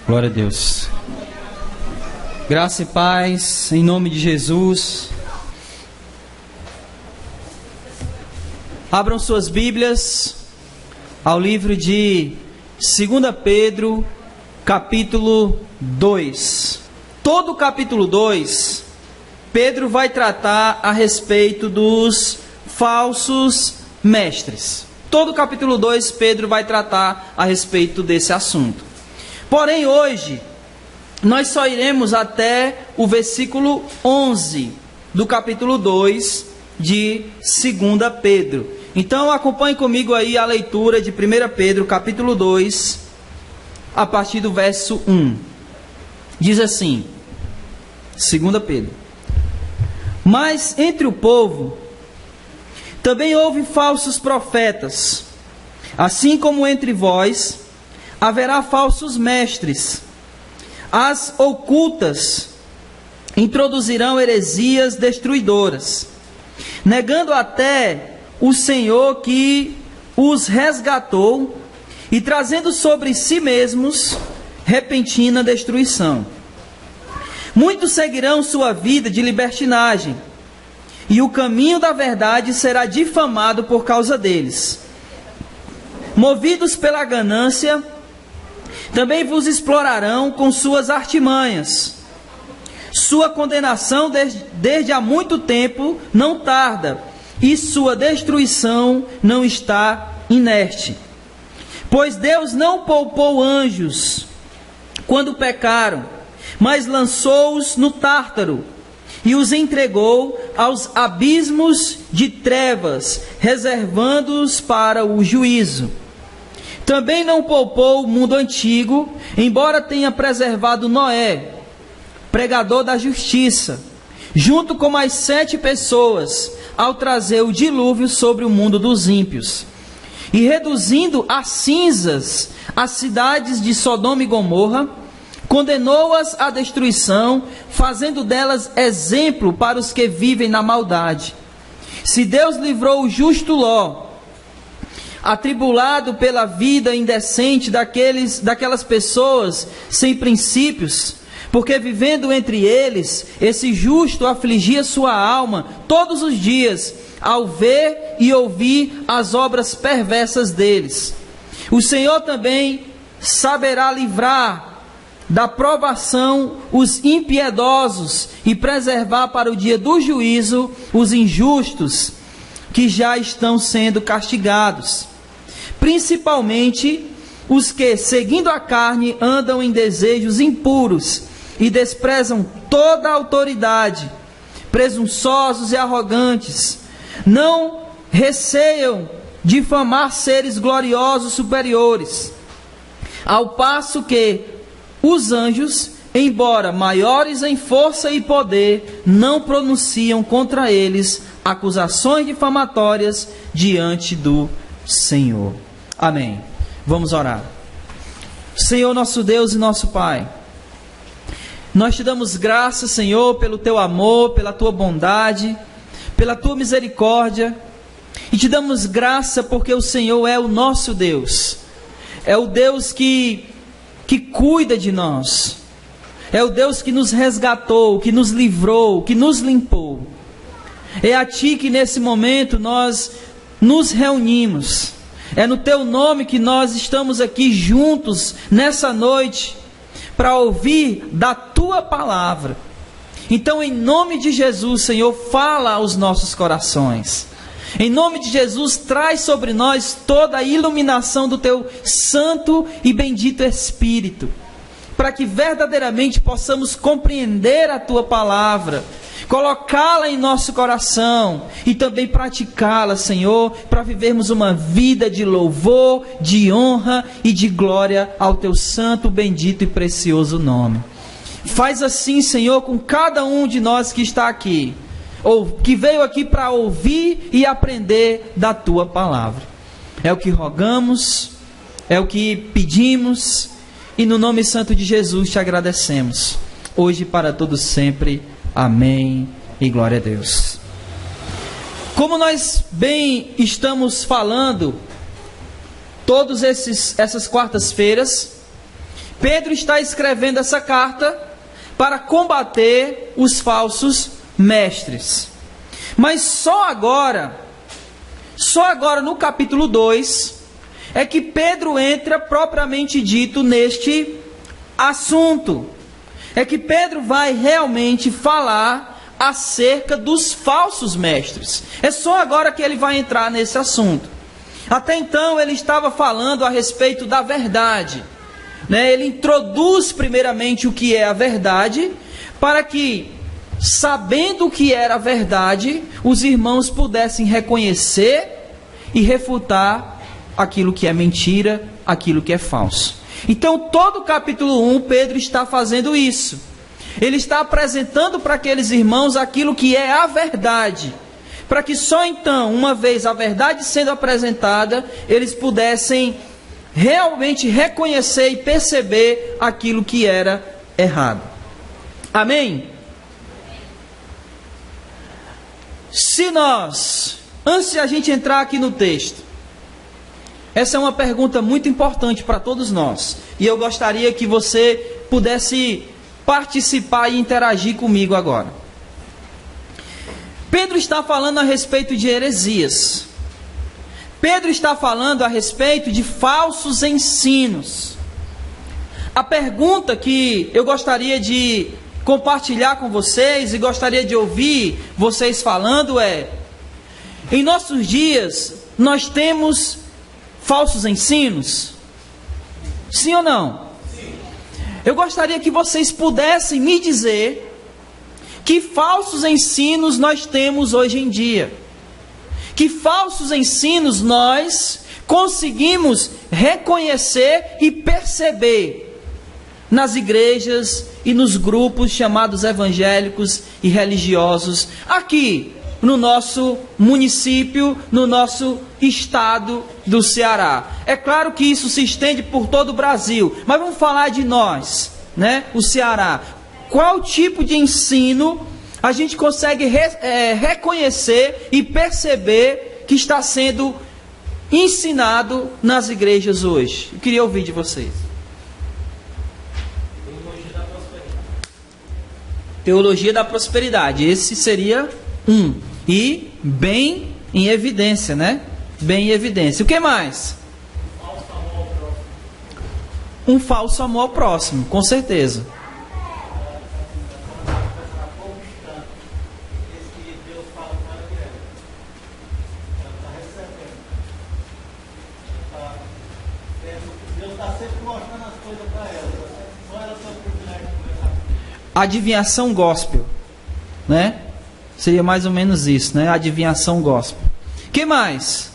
Glória a Deus. Graça e paz, em nome de Jesus. Abram suas Bíblias ao livro de 2 Pedro, capítulo 2. Todo o capítulo 2, Pedro vai tratar a respeito dos falsos mestres. Todo o capítulo 2, Pedro vai tratar a respeito desse assunto. Porém, hoje, nós só iremos até o versículo 11 do capítulo 2 de 2 Pedro. Então, acompanhe comigo aí a leitura de 1 Pedro, capítulo 2, a partir do verso 1. Diz assim, 2 Pedro: Mas entre o povo também houve falsos profetas, assim como entre vós haverá falsos mestres. As ocultas introduzirão heresias destruidoras, negando até o Senhor que os resgatou e trazendo sobre si mesmos repentina destruição. Muitos seguirão sua vida de libertinagem, e o caminho da verdade será difamado por causa deles. Movidos pela ganância, também vos explorarão com suas artimanhas. Sua condenação desde há muito tempo não tarda, e sua destruição não está inerte. Pois Deus não poupou anjos quando pecaram, mas lançou-os no Tártaro e os entregou aos abismos de trevas, reservando-os para o juízo. Também não poupou o mundo antigo, embora tenha preservado Noé, pregador da justiça, junto com mais 7 pessoas, ao trazer o dilúvio sobre o mundo dos ímpios, e reduzindo a cinzas as cidades de Sodoma e Gomorra, condenou-as à destruição, fazendo delas exemplo para os que vivem na maldade. Se Deus livrou o justo Ló, atribulado pela vida indecente daquelas pessoas sem princípios, porque vivendo entre eles, esse justo afligia sua alma todos os dias, ao ver e ouvir as obras perversas deles. O Senhor também saberá livrar da provação os impiedosos e preservar para o dia do juízo os injustos, que já estão sendo castigados, principalmente os que, seguindo a carne, andam em desejos impuros e desprezam toda a autoridade, presunçosos e arrogantes, não receiam difamar seres gloriosos superiores, ao passo que os anjos, embora maiores em força e poder, não pronunciam contra eles acusações difamatórias diante do Senhor. Amém. Vamos orar. Senhor, nosso Deus e nosso Pai, nós te damos graças, Senhor, pelo teu amor, pela tua bondade, pela tua misericórdia, e te damos graça porque o Senhor é o nosso Deus, é o Deus que cuida de nós, é o Deus que nos resgatou, que nos livrou, que nos limpou. É a Ti que nesse momento nós nos reunimos, é no Teu nome que nós estamos aqui juntos nessa noite, para ouvir da Tua palavra. Então, em nome de Jesus, Senhor, fala aos nossos corações. Em nome de Jesus, traz sobre nós toda a iluminação do Teu santo e bendito Espírito, para que verdadeiramente possamos compreender a Tua palavra, colocá-la em nosso coração e também praticá-la, Senhor, para vivermos uma vida de louvor, de honra e de glória ao Teu santo, bendito e precioso nome. Faz assim, Senhor, com cada um de nós que está aqui, ou que veio aqui para ouvir e aprender da Tua palavra. É o que rogamos, é o que pedimos, e no nome santo de Jesus te agradecemos, hoje e para todos sempre. Amém e glória a Deus. Como nós bem estamos falando, essas quartas-feiras, Pedro está escrevendo essa carta para combater os falsos mestres. Mas só agora no capítulo 2, é que Pedro entra propriamente dito neste assunto. É que Pedro vai realmente falar acerca dos falsos mestres. É só agora que ele vai entrar nesse assunto. Até então ele estava falando a respeito da verdade. Ele introduz primeiramente o que é a verdade, para que, sabendo o que era a verdade, os irmãos pudessem reconhecer e refutar aquilo que é mentira, aquilo que é falso. Então, todo o capítulo 1, Pedro está fazendo isso. Ele está apresentando para aqueles irmãos aquilo que é a verdade, para que só então, uma vez a verdade sendo apresentada, eles pudessem realmente reconhecer e perceber aquilo que era errado. Amém? Se nós, antes de a gente entrar aqui no texto, essa é uma pergunta muito importante para todos nós, e eu gostaria que você pudesse participar e interagir comigo agora. Pedro está falando a respeito de heresias. Pedro está falando a respeito de falsos ensinos. A pergunta que eu gostaria de compartilhar com vocês e gostaria de ouvir vocês falando é: em nossos dias nós temos falsos ensinos? Sim ou não? Sim. Eu gostaria que vocês pudessem me dizer que falsos ensinos nós temos hoje em dia. Que falsos ensinos nós conseguimos reconhecer e perceber nas igrejas e nos grupos chamados evangélicos e religiosos, aqui no nosso município, no nosso estado do Ceará. É claro que isso se estende por todo o Brasil, mas vamos falar de nós, o Ceará. Qual tipo de ensino a gente consegue reconhecer e perceber que está sendo ensinado nas igrejas hoje? Eu queria ouvir de vocês. Teologia da prosperidade. Esse seria um. E bem em evidência, Bem em evidência. O que mais? Um falso amor ao próximo, com certeza. Adivinhação gospel, Seria mais ou menos isso, Adivinhação gospel. Que mais?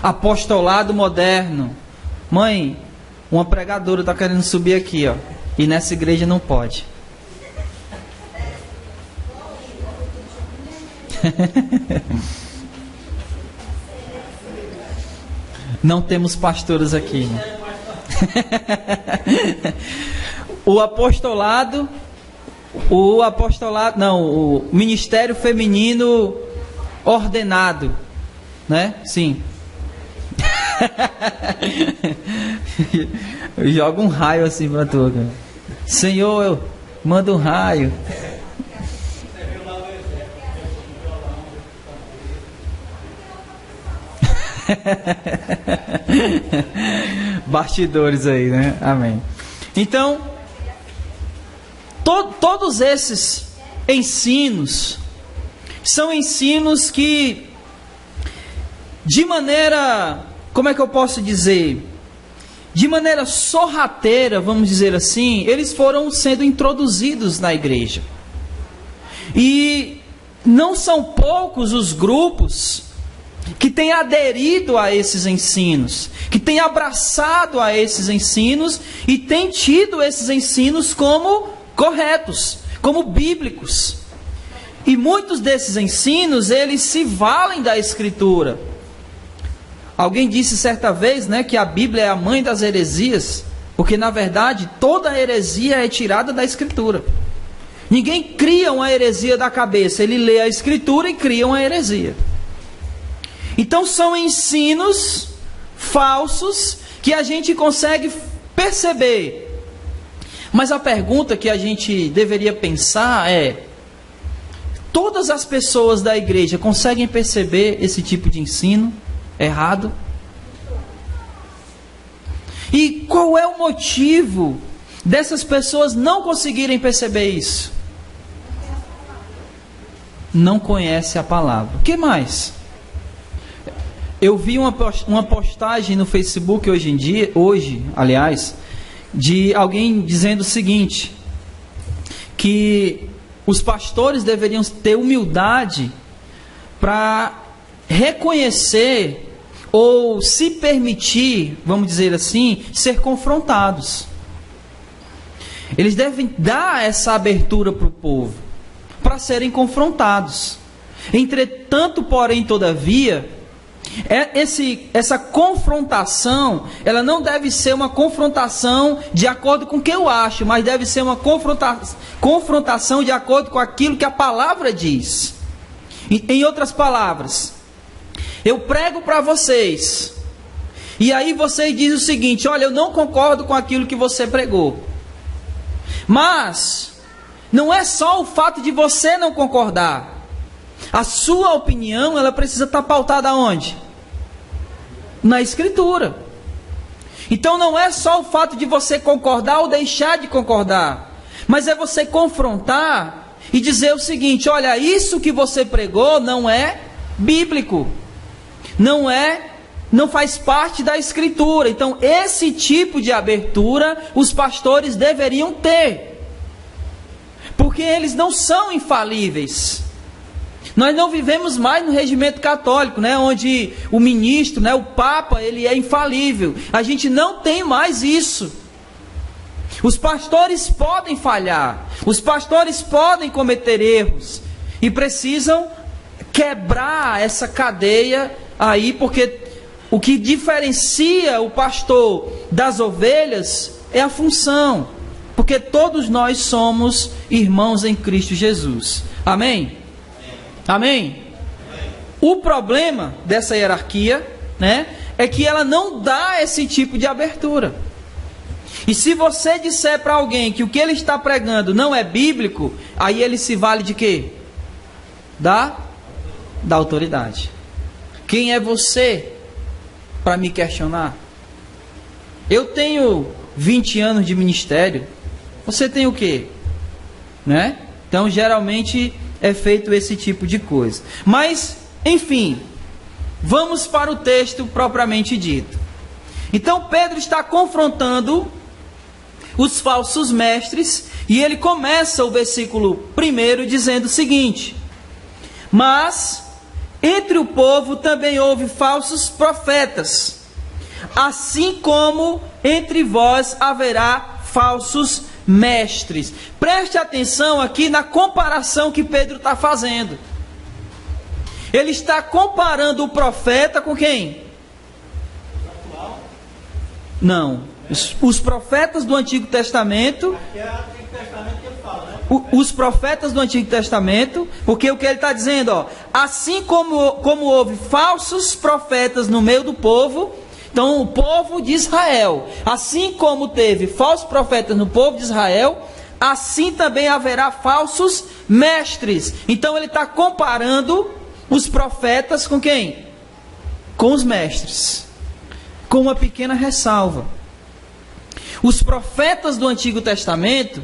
Apostolado moderno. Mãe, uma pregadora está querendo subir aqui, ó. E nessa igreja não pode. Não temos pastores aqui, o ministério feminino ordenado, Sim. Eu jogo um raio assim pra tu, cara. Senhor, eu mando um raio. Bastidores aí, Amém. Então, todos esses ensinos são ensinos que, de maneira, como é que eu posso dizer? De maneira sorrateira, vamos dizer assim, eles foram sendo introduzidos na igreja. E não são poucos os grupos que têm aderido a esses ensinos, que têm abraçado a esses ensinos e têm tido esses ensinos como corretos, como bíblicos. E muitos desses ensinos, eles se valem da Escritura. Alguém disse certa vez, que a Bíblia é a mãe das heresias, porque na verdade toda heresia é tirada da Escritura. Ninguém cria uma heresia da cabeça, ele lê a Escritura e cria uma heresia. Então são ensinos falsos que a gente consegue perceber. Mas a pergunta que a gente deveria pensar é: todas as pessoas da igreja conseguem perceber esse tipo de ensino errado? E qual é o motivo dessas pessoas não conseguirem perceber isso? Não conhece a palavra. O que mais? Eu vi uma postagem no Facebook hoje, de alguém dizendo o seguinte, que os pastores deveriam ter humildade para reconhecer ou se permitir, vamos dizer assim, ser confrontados. Eles devem dar essa abertura para o povo, para serem confrontados. Entretanto, porém, todavia, essa confrontação, ela não deve ser uma confrontação de acordo com o que eu acho, mas deve ser uma confrontação de acordo com aquilo que a palavra diz. Em outras palavras, eu prego para vocês, e aí vocês dizem o seguinte: olha, eu não concordo com aquilo que você pregou. Mas não é só o fato de você não concordar. A sua opinião, ela precisa estar pautada onde? Na Escritura. Então não é só o fato de você concordar ou deixar de concordar, mas é você confrontar e dizer o seguinte: olha, isso que você pregou não é bíblico, não faz parte da Escritura. Então esse tipo de abertura os pastores deveriam ter, porque eles não são infalíveis. Nós não vivemos mais no regimento católico, né, onde o ministro, né, o Papa, ele é infalível. A gente não tem mais isso. Os pastores podem falhar, os pastores podem cometer erros, e precisam quebrar essa cadeia aí, porque o que diferencia o pastor das ovelhas é a função, porque todos nós somos irmãos em Cristo Jesus. Amém? Amém? O problema dessa hierarquia, né, é que ela não dá esse tipo de abertura. E se você disser para alguém que o que ele está pregando não é bíblico, aí ele se vale de quê? Da autoridade. Quem é você para me questionar? Eu tenho 20 anos de ministério. Você tem o quê? Né? Então, geralmente é feito esse tipo de coisa. Mas, enfim, vamos para o texto propriamente dito. Então, Pedro está confrontando os falsos mestres, e ele começa o versículo 1 dizendo o seguinte: mas entre o povo também houve falsos profetas, assim como entre vós haverá falsos mestres. Preste atenção aqui na comparação que Pedro está fazendo. Ele está comparando o profeta com quem? Não, os profetas do Antigo Testamento. Os profetas do Antigo Testamento, porque o que ele está dizendo, ó, assim como houve falsos profetas no meio do povo, então o povo de Israel, assim como teve falsos profetas no povo de Israel, assim também haverá falsos mestres. Então ele está comparando os profetas com quem? Com os mestres, com uma pequena ressalva. Os profetas do Antigo Testamento,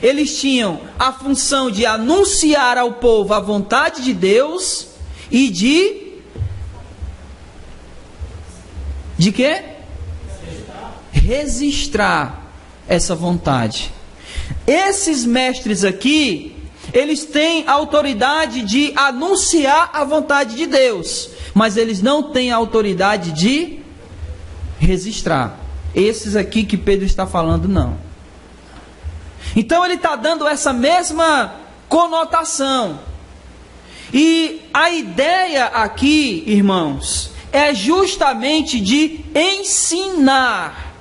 eles tinham a função de anunciar ao povo a vontade de Deus e de quê? Registrar essa vontade. Esses mestres aqui, eles têm autoridade de anunciar a vontade de Deus, mas eles não têm autoridade de registrar. Esses aqui que Pedro está falando, não. Então ele está dando essa mesma conotação. E a ideia aqui, irmãos, é justamente de ensinar.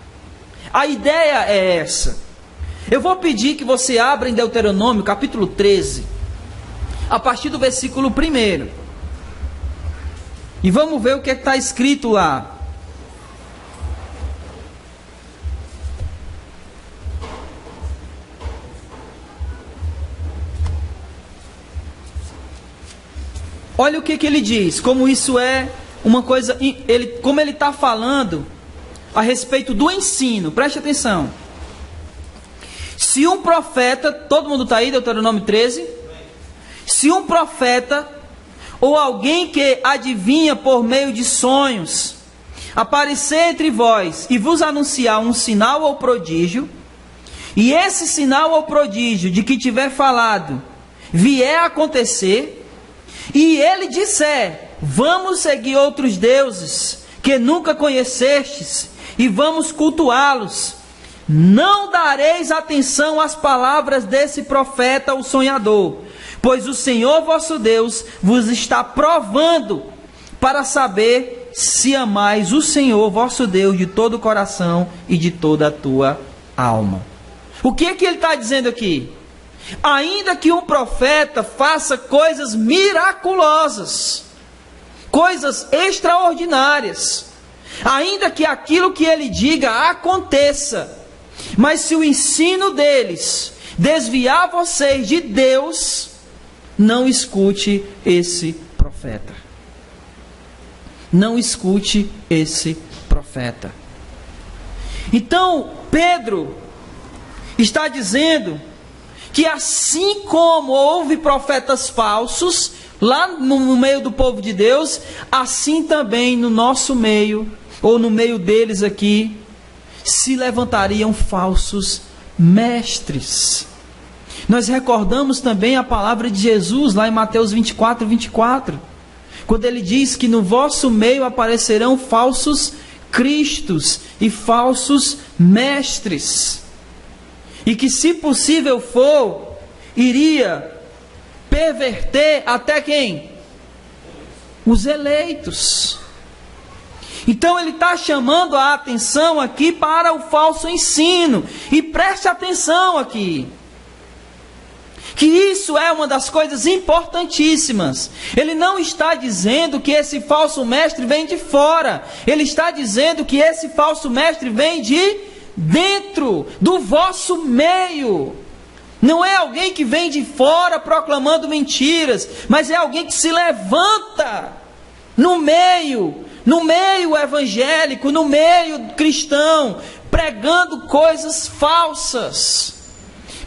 A ideia é essa. Eu vou pedir que você abra em Deuteronômio, capítulo 13, a partir do versículo 1. E vamos ver o que está escrito lá. olha o que ele diz, como isso é uma coisa, como ele está falando a respeito do ensino, preste atenção. Se um profeta, todo mundo está aí, Deuteronômio 13, se um profeta ou alguém que adivinha por meio de sonhos aparecer entre vós e vos anunciar um sinal ou prodígio, e esse sinal ou prodígio de que tiver falado vier a acontecer, e ele disser: vamos seguir outros deuses que nunca conhecestes e vamos cultuá-los, não dareis atenção às palavras desse profeta ou sonhador, pois o Senhor vosso Deus vos está provando para saber se amais o Senhor vosso Deus de todo o coração e de toda a tua alma. O que é que ele está dizendo aqui? Ainda que um profeta faça coisas miraculosas, coisas extraordinárias, ainda que aquilo que ele diga aconteça, mas se o ensino deles desviar vocês de Deus, não escute esse profeta. Não escute esse profeta. Então, Pedro está dizendo que assim como houve profetas falsos lá no meio do povo de Deus, assim também no nosso meio, ou no meio deles aqui, se levantariam falsos mestres. Nós recordamos também a palavra de Jesus lá em Mateus 24, 24, quando ele diz que no vosso meio aparecerão falsos cristos e falsos mestres, e que, se possível for, iria perverter até quem? Os eleitos. Então ele está chamando a atenção aqui para o falso ensino, e preste atenção aqui, que isso é uma das coisas importantíssimas. Ele não está dizendo que esse falso mestre vem de fora, ele está dizendo que esse falso mestre vem de dentro do vosso meio. Não é alguém que vem de fora proclamando mentiras, mas é alguém que se levanta no meio evangélico, no meio cristão, pregando coisas falsas,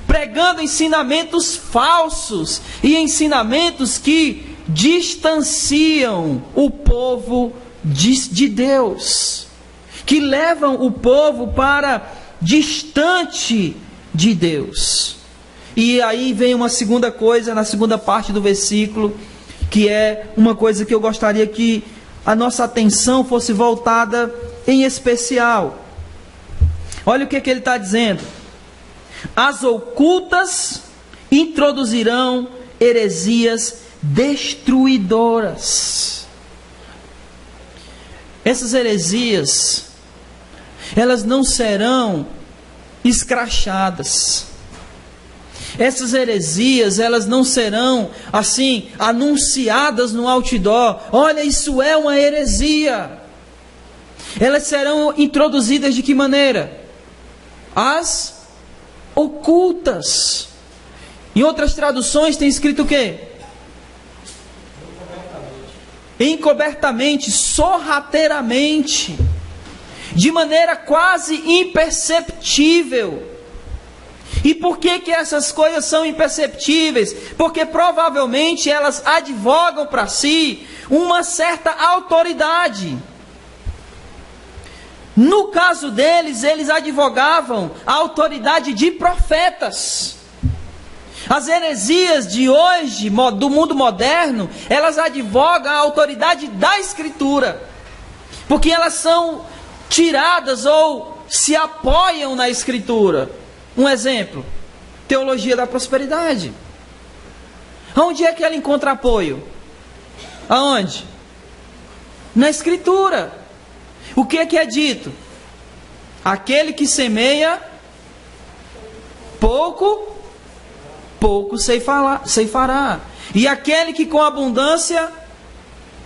pregando ensinamentos falsos e ensinamentos que distanciam o povo de Deus, que levam o povo para distante de Deus. E aí vem uma segunda coisa, na segunda parte do versículo, que é uma coisa que eu gostaria que a nossa atenção fosse voltada em especial. Olha o que ele está dizendo: as ocultas introduzirão heresias destruidoras. Essas heresias, elas não serão escrachadas. Essas heresias, elas não serão assim anunciadas no outdoor. Olha, isso é uma heresia. Elas serão introduzidas de que maneira? As ocultas. Em outras traduções tem escrito o quê? Encobertamente, sorrateiramente, de maneira quase imperceptível. E por que essas coisas são imperceptíveis? Porque provavelmente elas advogam para si uma certa autoridade. No caso deles, eles advogavam a autoridade de profetas. As heresias de hoje, do mundo moderno, elas advogam a autoridade da Escritura, porque elas são tiradas ou se apoiam na Escritura. Um exemplo: teologia da prosperidade. Onde é que ela encontra apoio? Aonde? Na Escritura. O que é dito? Aquele que semeia pouco ceifará. E aquele que com abundância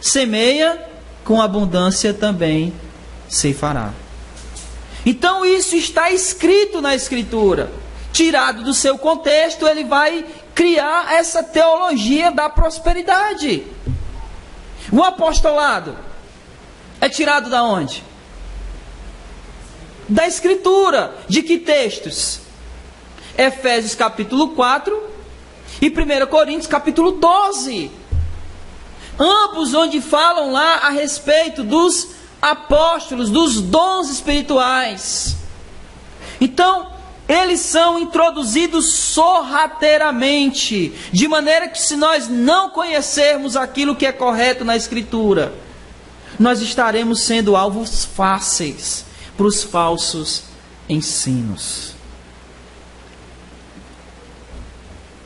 semeia, com abundância também ceifará. Então isso está escrito na Escritura. Tirado do seu contexto, ele vai criar essa teologia da prosperidade. O apostolado é tirado da onde? Da Escritura. De que textos? Efésios capítulo 4 e 1 Coríntios capítulo 12. Ambos onde falam lá a respeito dos apóstolos, dos dons espirituais. Então, eles são introduzidos sorrateiramente, de maneira que se nós não conhecermos aquilo que é correto na Escritura, nós estaremos sendo alvos fáceis para os falsos ensinos.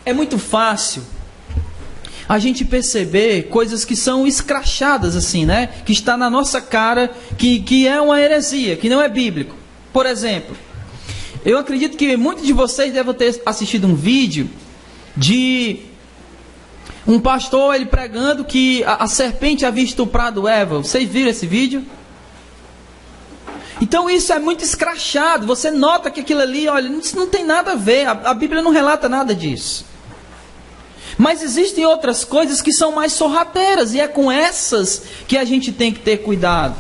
É muito fácil a gente perceber coisas que são escrachadas assim, né? Que está na nossa cara, que é uma heresia, que não é bíblico. Por exemplo, eu acredito que muitos de vocês devem ter assistido um vídeo de um pastor, ele pregando que a serpente havia estuprado Eva. Vocês viram esse vídeo? Então isso é muito escrachado. Você nota que aquilo ali, olha, isso não tem nada a ver. A Bíblia não relata nada disso. Mas existem outras coisas que são mais sorrateiras, e é com essas que a gente tem que ter cuidado.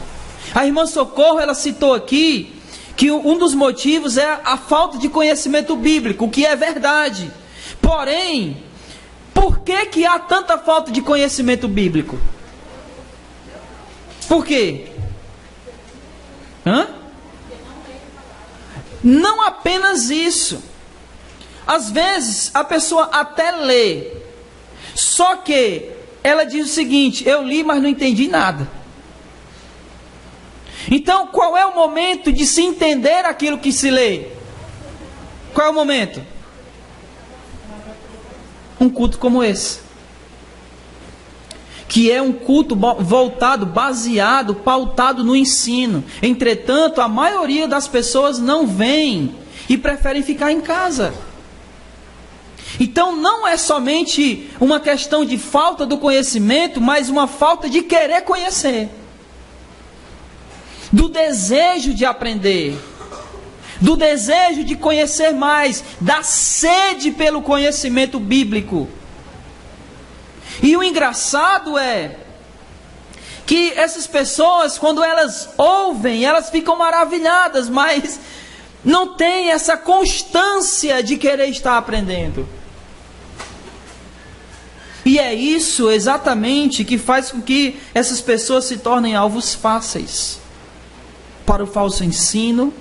A irmã Socorro, ela citou aqui que um dos motivos é a falta de conhecimento bíblico, o que é verdade. Porém, por que há tanta falta de conhecimento bíblico? Por quê? Não apenas isso. Às vezes a pessoa até lê, só que ela diz o seguinte: eu li, mas não entendi nada. Então, qual é o momento de se entender aquilo que se lê? Qual é o momento? Um culto como esse, que é um culto voltado, baseado, pautado no ensino. Entretanto, a maioria das pessoas não vem e preferem ficar em casa. Então não é somente uma questão de falta do conhecimento, mas uma falta de querer conhecer, do desejo de aprender, do desejo de conhecer mais, da sede pelo conhecimento bíblico. E o engraçado é que essas pessoas, quando elas ouvem, elas ficam maravilhadas, mas não têm essa constância de querer estar aprendendo. E é isso exatamente que faz com que essas pessoas se tornem alvos fáceis para o falso ensino,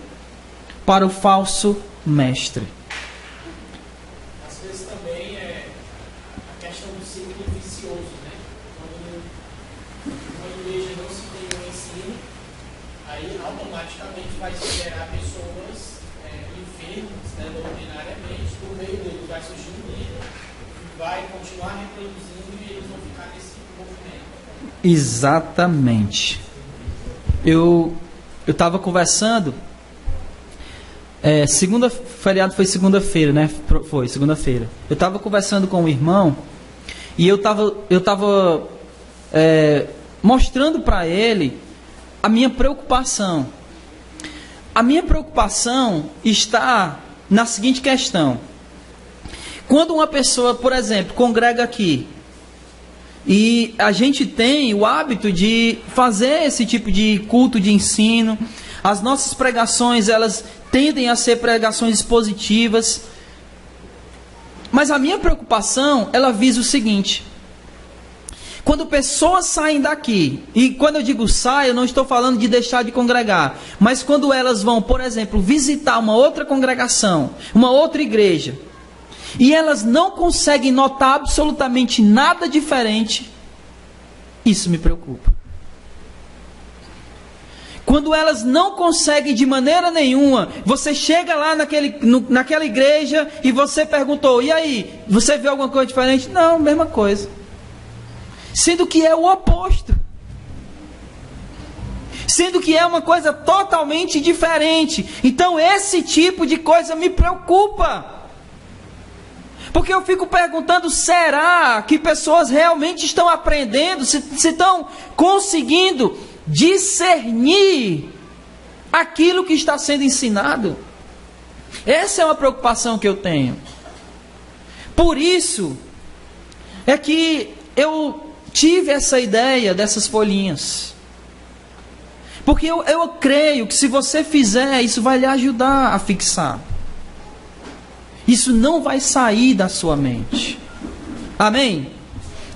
para o falso mestre. Às vezes também é a questão do círculo vicioso, né? Quando uma igreja não se tem um ensino, aí automaticamente vai se gerar pessoas enfermas, né, doutrinariamente, por meio dele vai surgir um líder, vai continuar reproduzindo e eles vão ficar nesse movimento. Exatamente. Eu estava conversando, feriado foi segunda-feira, né? Foi segunda-feira. Eu estava conversando com um irmão e eu estava mostrando para ele a minha preocupação. A minha preocupação está na seguinte questão: quando uma pessoa, por exemplo, congrega aqui, e a gente tem o hábito de fazer esse tipo de culto de ensino, as nossas pregações, elas tendem a ser pregações expositivas, mas a minha preocupação, ela visa o seguinte: quando pessoas saem daqui, e quando eu digo saem, eu não estou falando de deixar de congregar, mas quando elas vão, por exemplo, visitar uma outra congregação, uma outra igreja, e elas não conseguem notar absolutamente nada diferente, isso me preocupa. Quando elas não conseguem de maneira nenhuma, você chega lá naquela igreja e você perguntou: e aí, você viu alguma coisa diferente? Não, mesma coisa. Sendo que é o oposto. Sendo que é uma coisa totalmente diferente. Então esse tipo de coisa me preocupa. Porque eu fico perguntando: será que pessoas realmente estão aprendendo, se estão conseguindo discernir aquilo que está sendo ensinado? Essa é uma preocupação que eu tenho. Por isso é que eu tive essa ideia dessas folhinhas. Porque eu creio que se você fizer, isso vai lhe ajudar a fixar. Isso não vai sair da sua mente. Amém?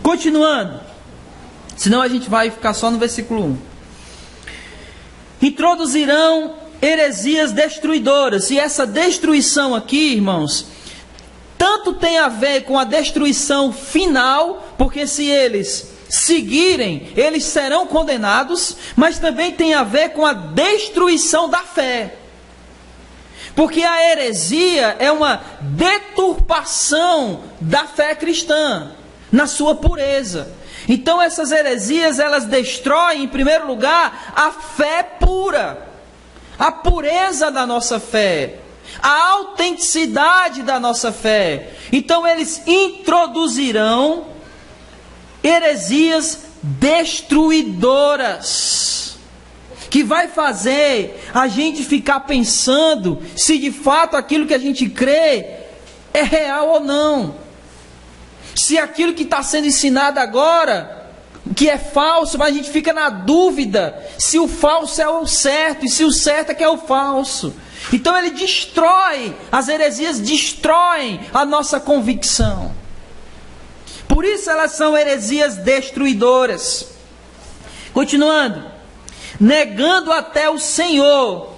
Continuando. Senão a gente vai ficar só no versículo 1. Introduzirão heresias destruidoras. E essa destruição aqui, irmãos, tanto tem a ver com a destruição final, porque se eles seguirem, eles serão condenados, mas também tem a ver com a destruição da fé. Porque a heresia é uma deturpação da fé cristã, na sua pureza. Então essas heresias, elas destroem, em primeiro lugar, a fé pura, a pureza da nossa fé, a autenticidade da nossa fé. Então eles introduzirão heresias destruidoras, que vai fazer a gente ficar pensando se de fato aquilo que a gente crê é real ou não. Se aquilo que está sendo ensinado agora, que é falso, mas a gente fica na dúvida se o falso é o certo e se o certo é que é o falso. Então ele destrói, as heresias destroem a nossa convicção. Por isso elas são heresias destruidoras. Continuando. Negando até o Senhor,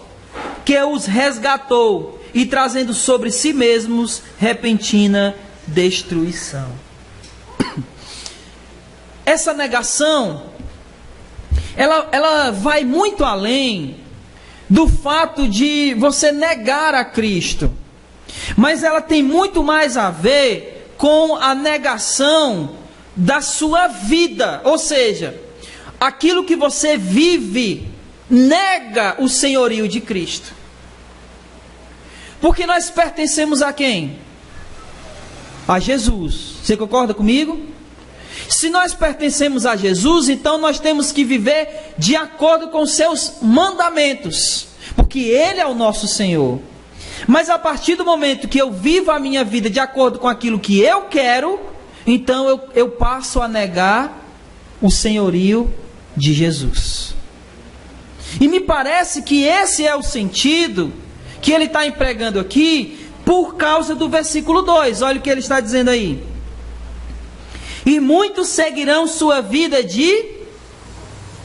que os resgatou, e trazendo sobre si mesmos repentina destruição. Essa negação, ela vai muito além do fato de você negar a Cristo, mas ela tem muito mais a ver com a negação da sua vida, ou seja, aquilo que você vive nega o senhorio de Cristo. Porque nós pertencemos a quem? A Jesus. Você concorda comigo? Se nós pertencemos a Jesus, então nós temos que viver de acordo com os seus mandamentos, porque Ele é o nosso Senhor. Mas a partir do momento que eu vivo a minha vida de acordo com aquilo que eu quero, então eu passo a negar o senhorio de Jesus. E me parece que esse é o sentido que ele está empregando aqui por causa do versículo 2. Olha o que ele está dizendo aí. E muitos seguirão sua vida de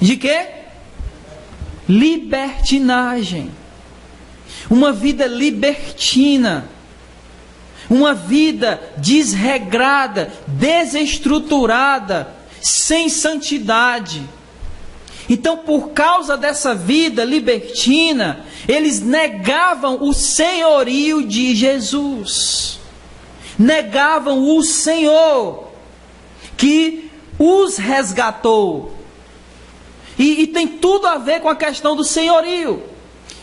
quê? Libertinagem. Uma vida libertina. Uma vida desregrada, desestruturada, sem santidade. Então, por causa dessa vida libertina, eles negavam o senhorio de Jesus. Negavam o Senhor que os resgatou. E tem tudo a ver com a questão do senhorio.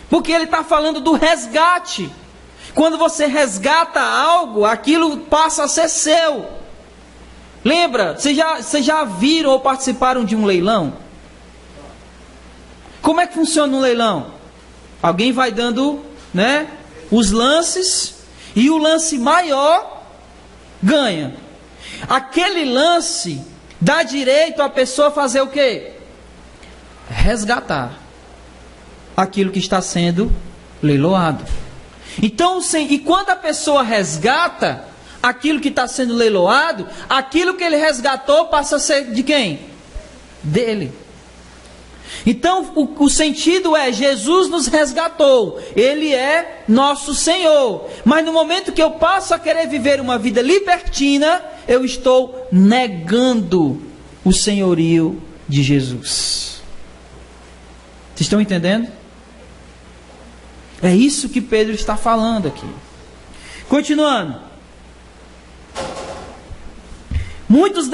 Porque ele está falando do resgate. Quando você resgata algo, aquilo passa a ser seu. Lembra? Vocês já viram ou participaram de um leilão? Como é que funciona um leilão? Alguém vai dando, os lances, e o lance maior ganha. Aquele lance dá direito à pessoa fazer o quê? Resgatar aquilo que está sendo leiloado. Então, e quando a pessoa resgata aquilo que está sendo leiloado, aquilo que ele resgatou passa a ser de quem? Dele. Então, o sentido é, Jesus nos resgatou, Ele é nosso Senhor. Mas no momento que eu passo a querer viver uma vida libertina, eu estou negando o senhorio de Jesus. Vocês estão entendendo? É isso que Pedro está falando aqui. Continuando. Muitos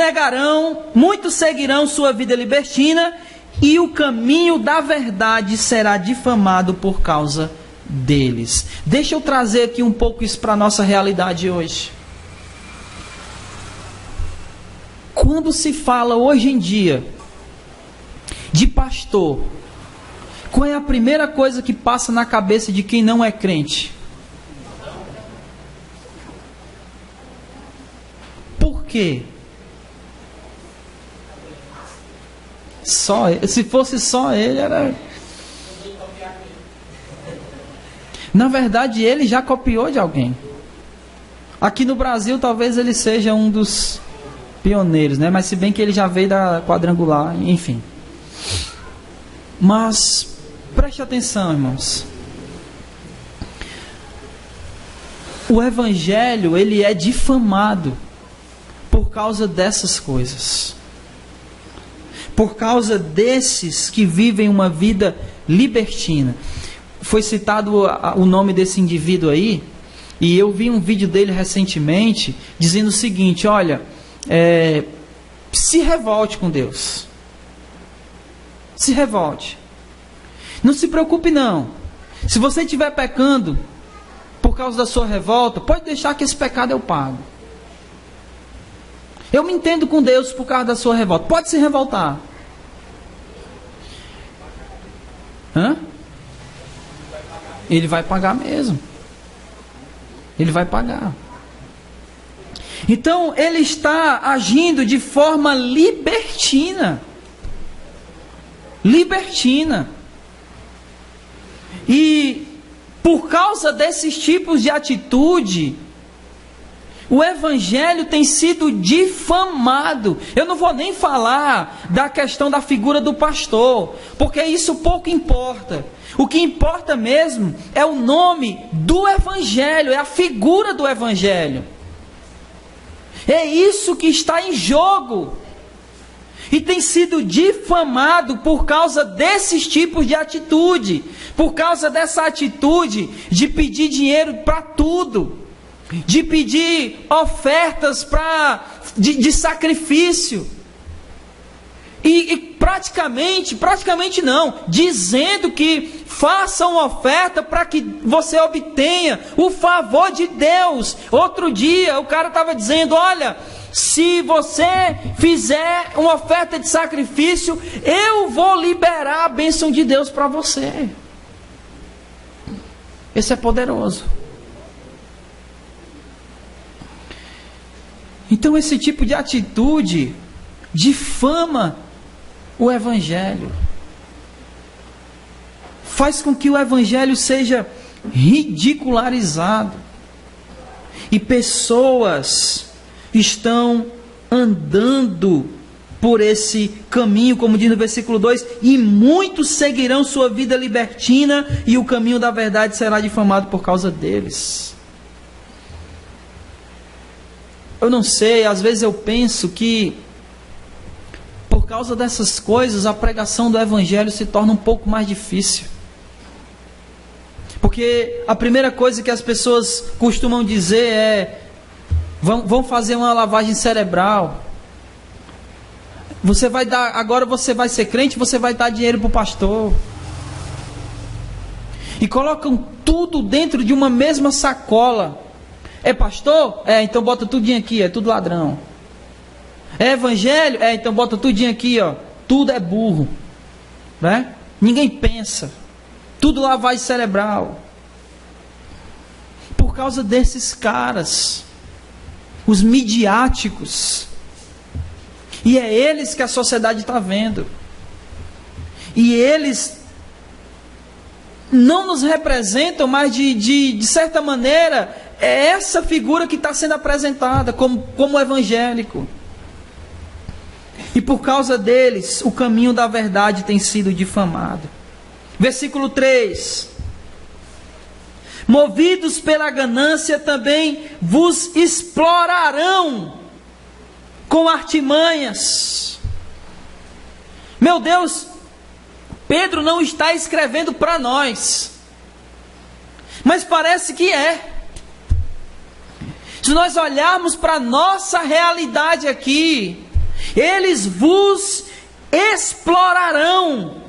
seguirão sua vida libertina, e o caminho da verdade será difamado por causa deles. Deixa eu trazer aqui um pouco isso para a nossa realidade hoje. Quando se fala hoje em dia de pastor, qual é a primeira coisa que passa na cabeça de quem não é crente? Por quê? Se fosse só ele, era... Na verdade, ele já copiou de alguém. Aqui no Brasil, talvez ele seja um dos pioneiros, né? Mas se bem que ele já veio da quadrangular, enfim. Mas, preste atenção, irmãos. O Evangelho, ele é difamado por causa dessas coisas. Por causa desses que vivem uma vida libertina. Foi citado o nome desse indivíduo aí, e eu vi um vídeo dele recentemente, dizendo o seguinte, olha, se revolte com Deus. Se revolte. Não se preocupe não. Se você estiver pecando por causa da sua revolta, pode deixar que esse pecado eu pago. Eu me entendo com Deus por causa da sua revolta. Pode se revoltar. Hã? Ele vai pagar mesmo. Ele vai pagar. Então, ele está agindo de forma libertina. Libertina. E por causa desses tipos de atitude, o Evangelho tem sido difamado. Eu não vou nem falar da questão da figura do pastor, porque isso pouco importa. O que importa mesmo é o nome do Evangelho, é a figura do Evangelho. É isso que está em jogo. E tem sido difamado por causa desses tipos de atitude. Por causa dessa atitude de pedir dinheiro para tudo. De pedir ofertas de sacrifício. E praticamente não, dizendo que faça uma oferta para que você obtenha o favor de Deus. Outro dia o cara estava dizendo, olha, se você fizer uma oferta de sacrifício, eu vou liberar a bênção de Deus para você. Esse é poderoso. Então esse tipo de atitude difama o Evangelho. Faz com que o Evangelho seja ridicularizado. E pessoas estão andando por esse caminho, como diz no versículo 2, e muitos seguirão sua vida libertina, e o caminho da verdade será difamado por causa deles. Eu não sei, às vezes eu penso que por causa dessas coisas, a pregação do Evangelho se torna um pouco mais difícil. Porque a primeira coisa que as pessoas costumam dizer é: vão fazer uma lavagem cerebral. Agora você vai ser crente, você vai dar dinheiro para o pastor. E colocam tudo dentro de uma mesma sacola. É pastor? Então bota tudinho aqui, é tudo ladrão. É evangelho? Então bota tudinho aqui, ó. Tudo é burro, né? Ninguém pensa. Tudo lavagem cerebral. Por causa desses caras, os midiáticos. E é eles que a sociedade está vendo. E eles não nos representam, mas de certa maneira é essa figura que está sendo apresentada como evangélico. E por causa deles, o caminho da verdade tem sido difamado. Versículo 3. Movidos pela ganância também vos explorarão com artimanhas. Meu Deus, Pedro não está escrevendo para nós, mas parece que é. Se nós olharmos para a nossa realidade aqui, eles vos explorarão,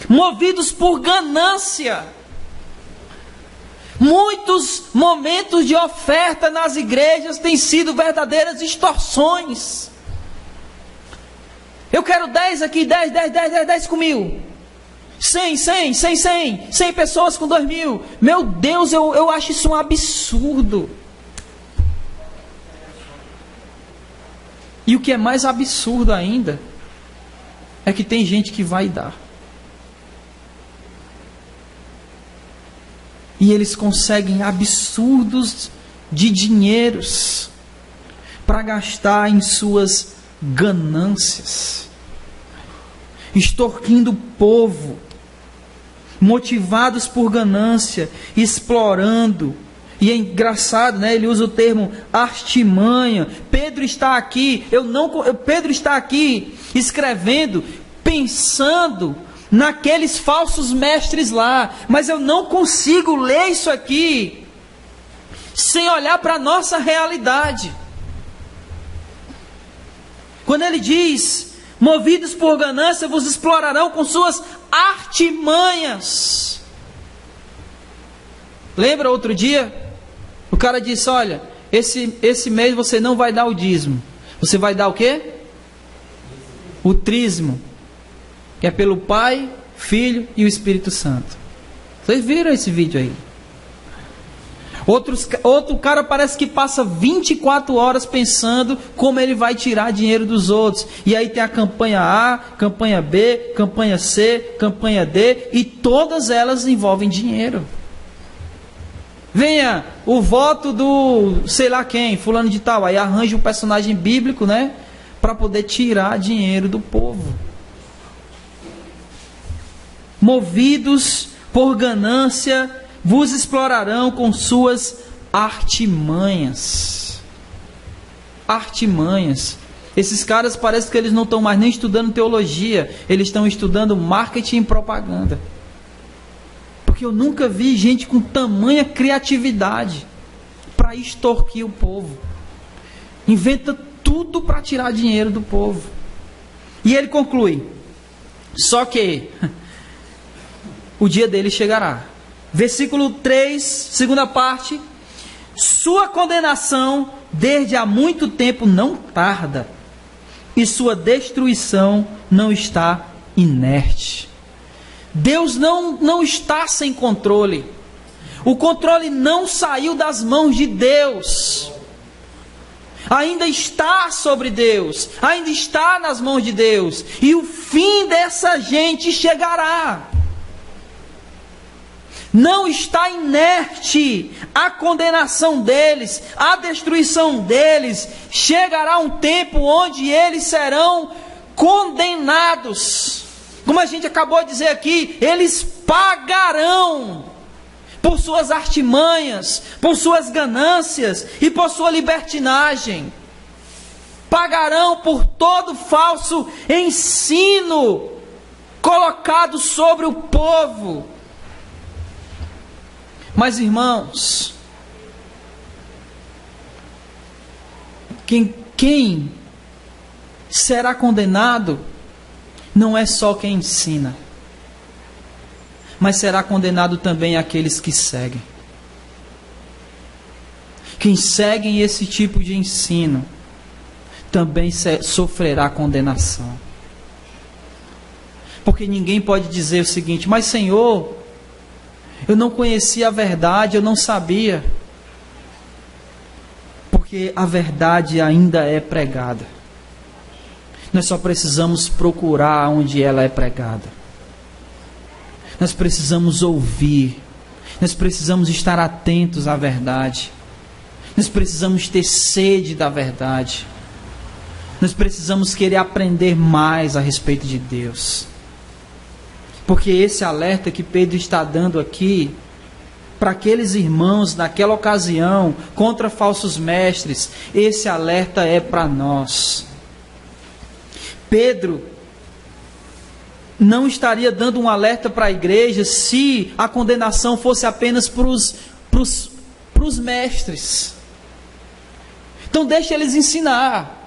movidos por ganância. Muitos momentos de oferta nas igrejas têm sido verdadeiras extorsões. Eu quero 10 aqui, 10 com 1.000. 100 pessoas com 2.000. Meu Deus, eu acho isso um absurdo. E o que é mais absurdo ainda é que tem gente que vai dar. E eles conseguem absurdos de dinheiros para gastar em suas ganâncias, extorquindo o povo, motivados por ganância, explorando. E é engraçado, né? Ele usa o termo artimanha. Pedro está aqui escrevendo, pensando naqueles falsos mestres lá, mas eu não consigo ler isso aqui sem olhar para a nossa realidade. Quando ele diz: movidos por ganância vos explorarão com suas artimanhas. Lembra outro dia? O cara disse: olha, esse mês você não vai dar o dízimo. Você vai dar o quê? O trízimo, que é pelo Pai, Filho e o Espírito Santo. Vocês viram esse vídeo aí? Outro cara parece que passa 24 horas pensando como ele vai tirar dinheiro dos outros. E aí tem a campanha A, campanha B, campanha C, campanha D, e todas elas envolvem dinheiro. Venha o voto do sei lá quem, fulano de tal, aí arranja um personagem bíblico, né, para poder tirar dinheiro do povo. Movidos por ganância, vos explorarão com suas artimanhas. Artimanhas. Esses caras parece que eles não estão mais nem estudando teologia, eles estão estudando marketing e propaganda. Porque eu nunca vi gente com tamanha criatividade para extorquir o povo. Inventa tudo para tirar dinheiro do povo. E ele conclui: só que o dia dele chegará. Versículo 3, segunda parte: sua condenação desde há muito tempo não tarda, e sua destruição não está inerte. Deus não está sem controle. O controle não saiu das mãos de Deus. Ainda está sobre Deus, ainda está nas mãos de Deus, e o fim dessa gente chegará. Não está inerte a condenação deles, a destruição deles. Chegará um tempo onde eles serão condenados. Como a gente acabou de dizer aqui, eles pagarão por suas artimanhas, por suas ganâncias e por sua libertinagem. Pagarão por todo falso ensino colocado sobre o povo. Mas, irmãos, quem será condenado não é só quem ensina, mas será condenado também aqueles que seguem. Quem segue esse tipo de ensino também sofrerá condenação. Porque ninguém pode dizer o seguinte: mas Senhor, eu não conhecia a verdade, eu não sabia. Porque a verdade ainda é pregada. Nós só precisamos procurar onde ela é pregada. Nós precisamos ouvir. Nós precisamos estar atentos à verdade. Nós precisamos ter sede da verdade. Nós precisamos querer aprender mais a respeito de Deus. Porque esse alerta que Pedro está dando aqui, para aqueles irmãos naquela ocasião, contra falsos mestres, esse alerta é para nós. Pedro não estaria dando um alerta para a igreja se a condenação fosse apenas para os mestres. Então deixe eles ensinar.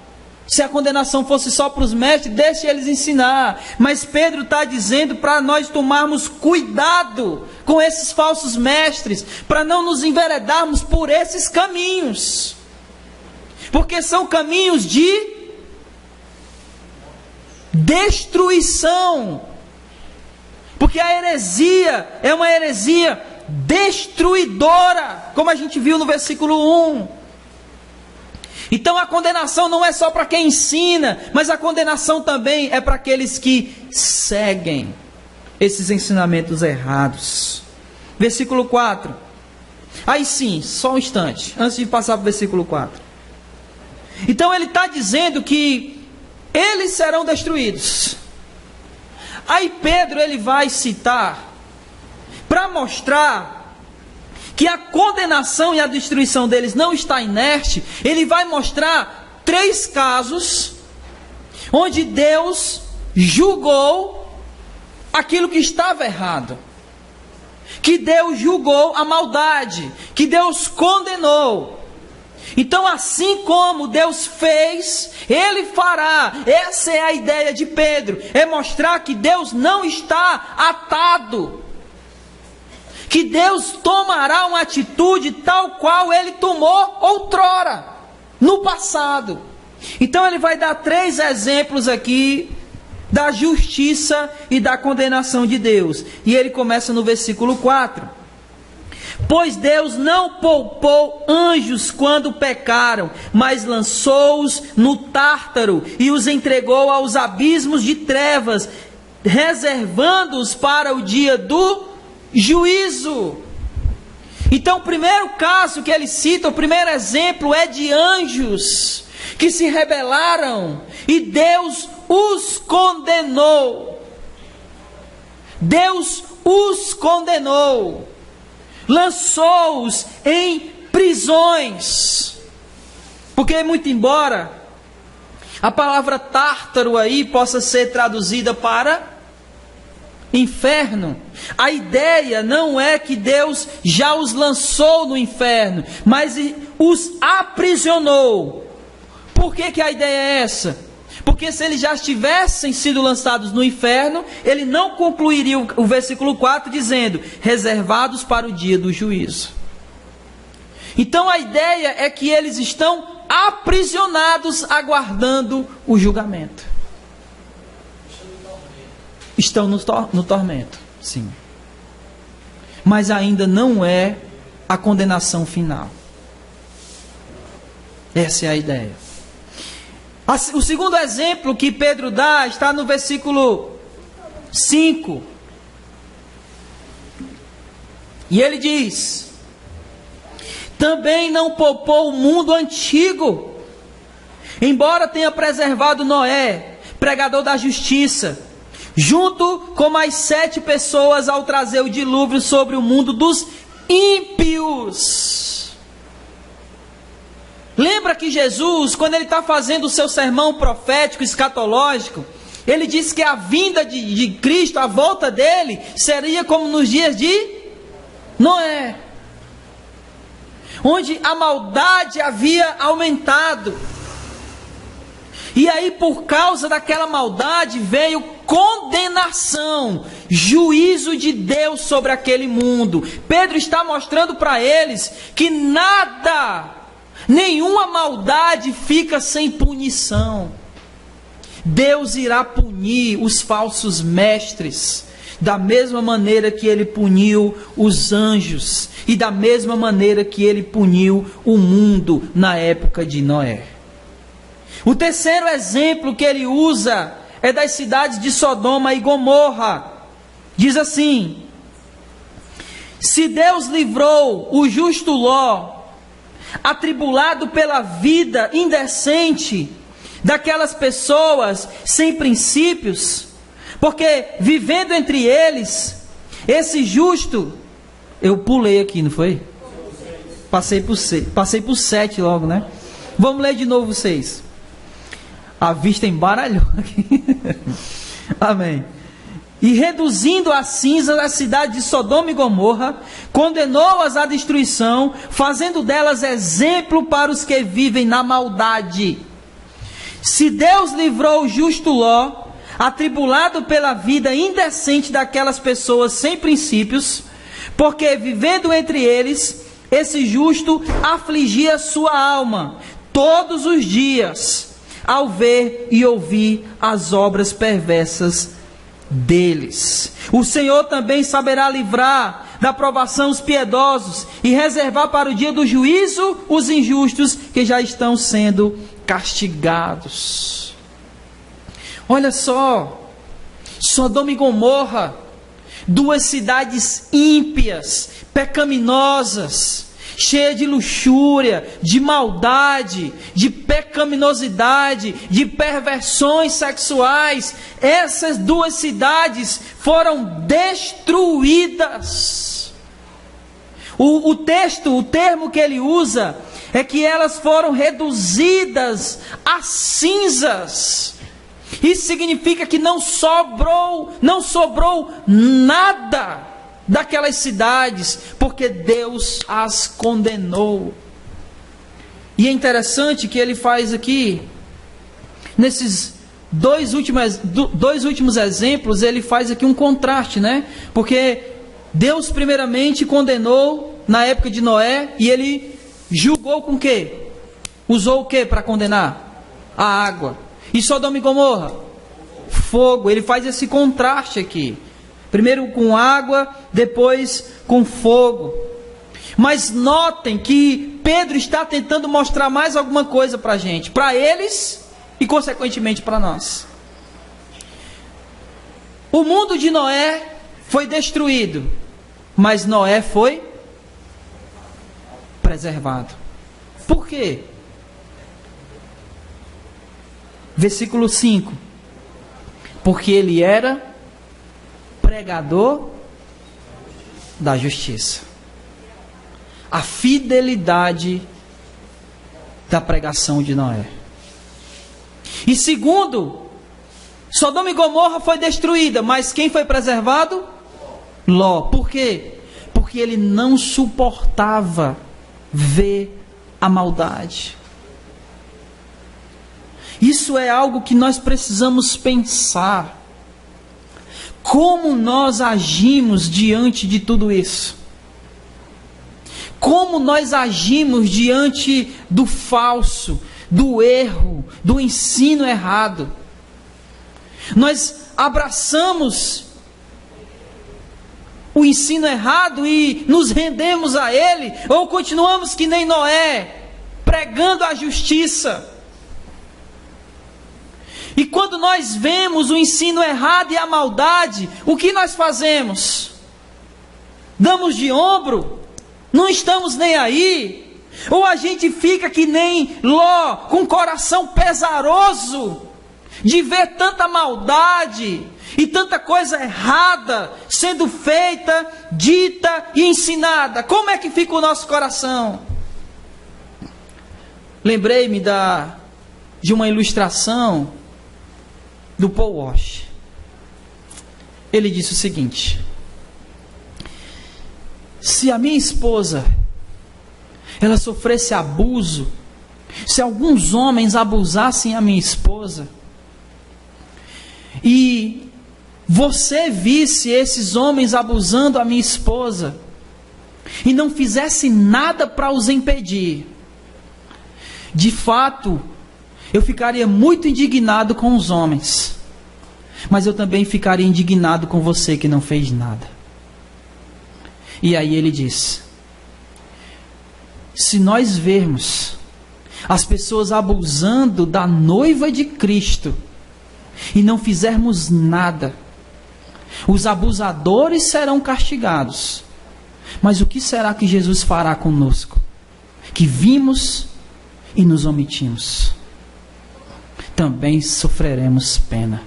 Se a condenação fosse só para os mestres, deixe eles ensinar. Mas Pedro está dizendo para nós tomarmos cuidado com esses falsos mestres, para não nos enveredarmos por esses caminhos. Porque são caminhos de destruição. Porque a heresia é uma heresia destruidora, como a gente viu no versículo 1. Então a condenação não é só para quem ensina, mas a condenação também é para aqueles que seguem esses ensinamentos errados. Versículo 4. Aí sim, só um instante, antes de passar para o versículo 4. Então ele está dizendo que eles serão destruídos. Aí Pedro ele vai citar, para mostrar que a condenação e a destruição deles não está inerte, ele vai mostrar 3 casos onde Deus julgou aquilo que estava errado, que Deus julgou a maldade, que Deus condenou. Então, assim como Deus fez, Ele fará. Essa é a ideia de Pedro, é mostrar que Deus não está atado, que Deus tomará uma atitude tal qual Ele tomou outrora, no passado. Então ele vai dar 3 exemplos aqui da justiça e da condenação de Deus. E ele começa no versículo 4. Pois Deus não poupou anjos quando pecaram, mas lançou-os no Tártaro e os entregou aos abismos de trevas, reservando-os para o dia do juízo. Então o primeiro caso que ele cita, o primeiro exemplo é de anjos que se rebelaram e Deus os condenou. Deus os condenou, lançou-os em prisões. Porque muito embora a palavra Tártaro aí possa ser traduzida para inferno, a ideia não é que Deus já os lançou no inferno, mas os aprisionou. Por que a ideia é essa? Porque se eles já tivessem sido lançados no inferno, ele não concluiria o versículo 4 dizendo, reservados para o dia do juízo. Então a ideia é que eles estão aprisionados, aguardando o julgamento. Estão no tormento, sim. Mas ainda não é a condenação final. Essa é a ideia. O segundo exemplo que Pedro dá está no versículo 5. E ele diz: também não poupou o mundo antigo, embora tenha preservado Noé, pregador da justiça, junto com mais 7 pessoas ao trazer o dilúvio sobre o mundo dos ímpios. Lembra que Jesus, quando ele está fazendo o seu sermão profético, escatológico, ele disse que a vinda de Cristo, a volta dele, seria como nos dias de Noé, onde a maldade havia aumentado. E aí, por causa daquela maldade, veio condenação, juízo de Deus sobre aquele mundo. Pedro está mostrando para eles que nada, nenhuma maldade fica sem punição. Deus irá punir os falsos mestres, da mesma maneira que ele puniu os anjos, e da mesma maneira que ele puniu o mundo na época de Noé. O terceiro exemplo que ele usa é das cidades de Sodoma e Gomorra. Diz assim: se Deus livrou o justo Ló, atribulado pela vida indecente daquelas pessoas sem princípios, porque vivendo entre eles, esse justo, eu pulei aqui, não foi? Passei por 7 logo, né? Vamos ler de novo 6. A vista embaralhou aqui. Amém. E reduzindo a cinza a cidade de Sodoma e Gomorra, condenou-as à destruição, fazendo delas exemplo para os que vivem na maldade. Se Deus livrou o justo Ló, atribulado pela vida indecente daquelas pessoas sem princípios, porque vivendo entre eles, esse justo afligia sua alma todos os dias, ao ver e ouvir as obras perversas deles. O Senhor também saberá livrar da provação os piedosos e reservar para o dia do juízo os injustos que já estão sendo castigados. Olha só, Sodoma e Gomorra, duas cidades ímpias, pecaminosas, cheias de luxúria, de maldade, de pecaminosidade, de perversões sexuais. Essas duas cidades foram destruídas. O termo que ele usa é que elas foram reduzidas a cinzas. Isso significa que não sobrou nada daquelas cidades, porque Deus as condenou. E é interessante que ele faz aqui, nesses dois últimos exemplos, ele faz aqui um contraste, né? Porque Deus primeiramente condenou na época de Noé, e ele julgou com o quê? Usou o quê para condenar? A água. E Sodoma e Gomorra? Fogo. Ele faz esse contraste aqui. Primeiro com água, depois com fogo. Mas notem que Pedro está tentando mostrar mais alguma coisa para a gente. Para eles e consequentemente para nós. O mundo de Noé foi destruído, mas Noé foi preservado. Por quê? Versículo 5. Porque ele era pregador da justiça. A fidelidade da pregação de Noé. E segundo, Sodoma e Gomorra foi destruída, mas quem foi preservado? Ló. Por quê? Porque ele não suportava ver a maldade. Isso é algo que nós precisamos pensar. Como nós agimos diante de tudo isso? Como nós agimos diante do falso, do erro, do ensino errado? Nós abraçamos o ensino errado e nos rendemos a ele? Ou continuamos que nem Noé, pregando a justiça? E quando nós vemos o ensino errado e a maldade, o que nós fazemos? Damos de ombro? Não estamos nem aí? Ou a gente fica que nem Ló, com o coração pesaroso, de ver tanta maldade e tanta coisa errada sendo feita, dita e ensinada? Como é que fica o nosso coração? Lembrei-me de uma ilustração do Paul Walsh. Ele disse o seguinte: se a minha esposa ela sofresse abuso, se alguns homens abusassem a minha esposa, e você visse esses homens abusando a minha esposa, e não fizesse nada para os impedir, de fato, eu ficaria muito indignado com os homens, mas eu também ficaria indignado com você que não fez nada. E aí ele diz: se nós vermos as pessoas abusando da noiva de Cristo e não fizermos nada, os abusadores serão castigados. Mas o que será que Jesus fará conosco, que vimos e nos omitimos? Também sofreremos pena.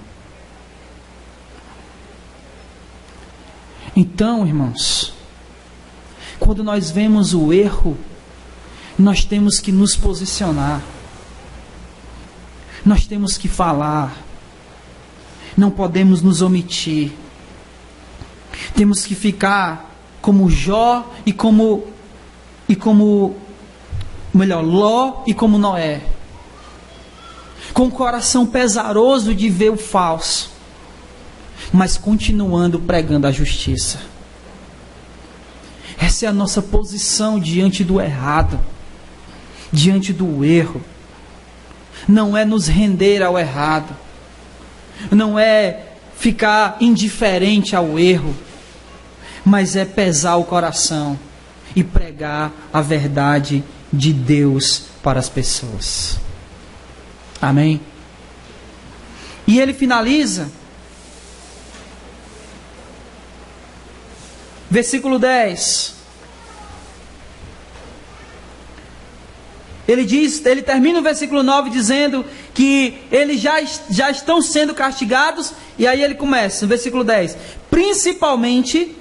Então, irmãos, quando nós vemos o erro, nós temos que nos posicionar. Nós temos que falar. Não podemos nos omitir. Temos que ficar como Jó e como Ló e como Noé, com o coração pesaroso de ver o falso, mas continuando pregando a justiça. Essa é a nossa posição diante do errado, diante do erro. Não é nos render ao errado, não é ficar indiferente ao erro, mas é pesar o coração e pregar a verdade de Deus para as pessoas. Amém? E ele finaliza, versículo 10. Ele termina o versículo 9 dizendo que eles já estão sendo castigados, e aí ele começa, no versículo 10. Principalmente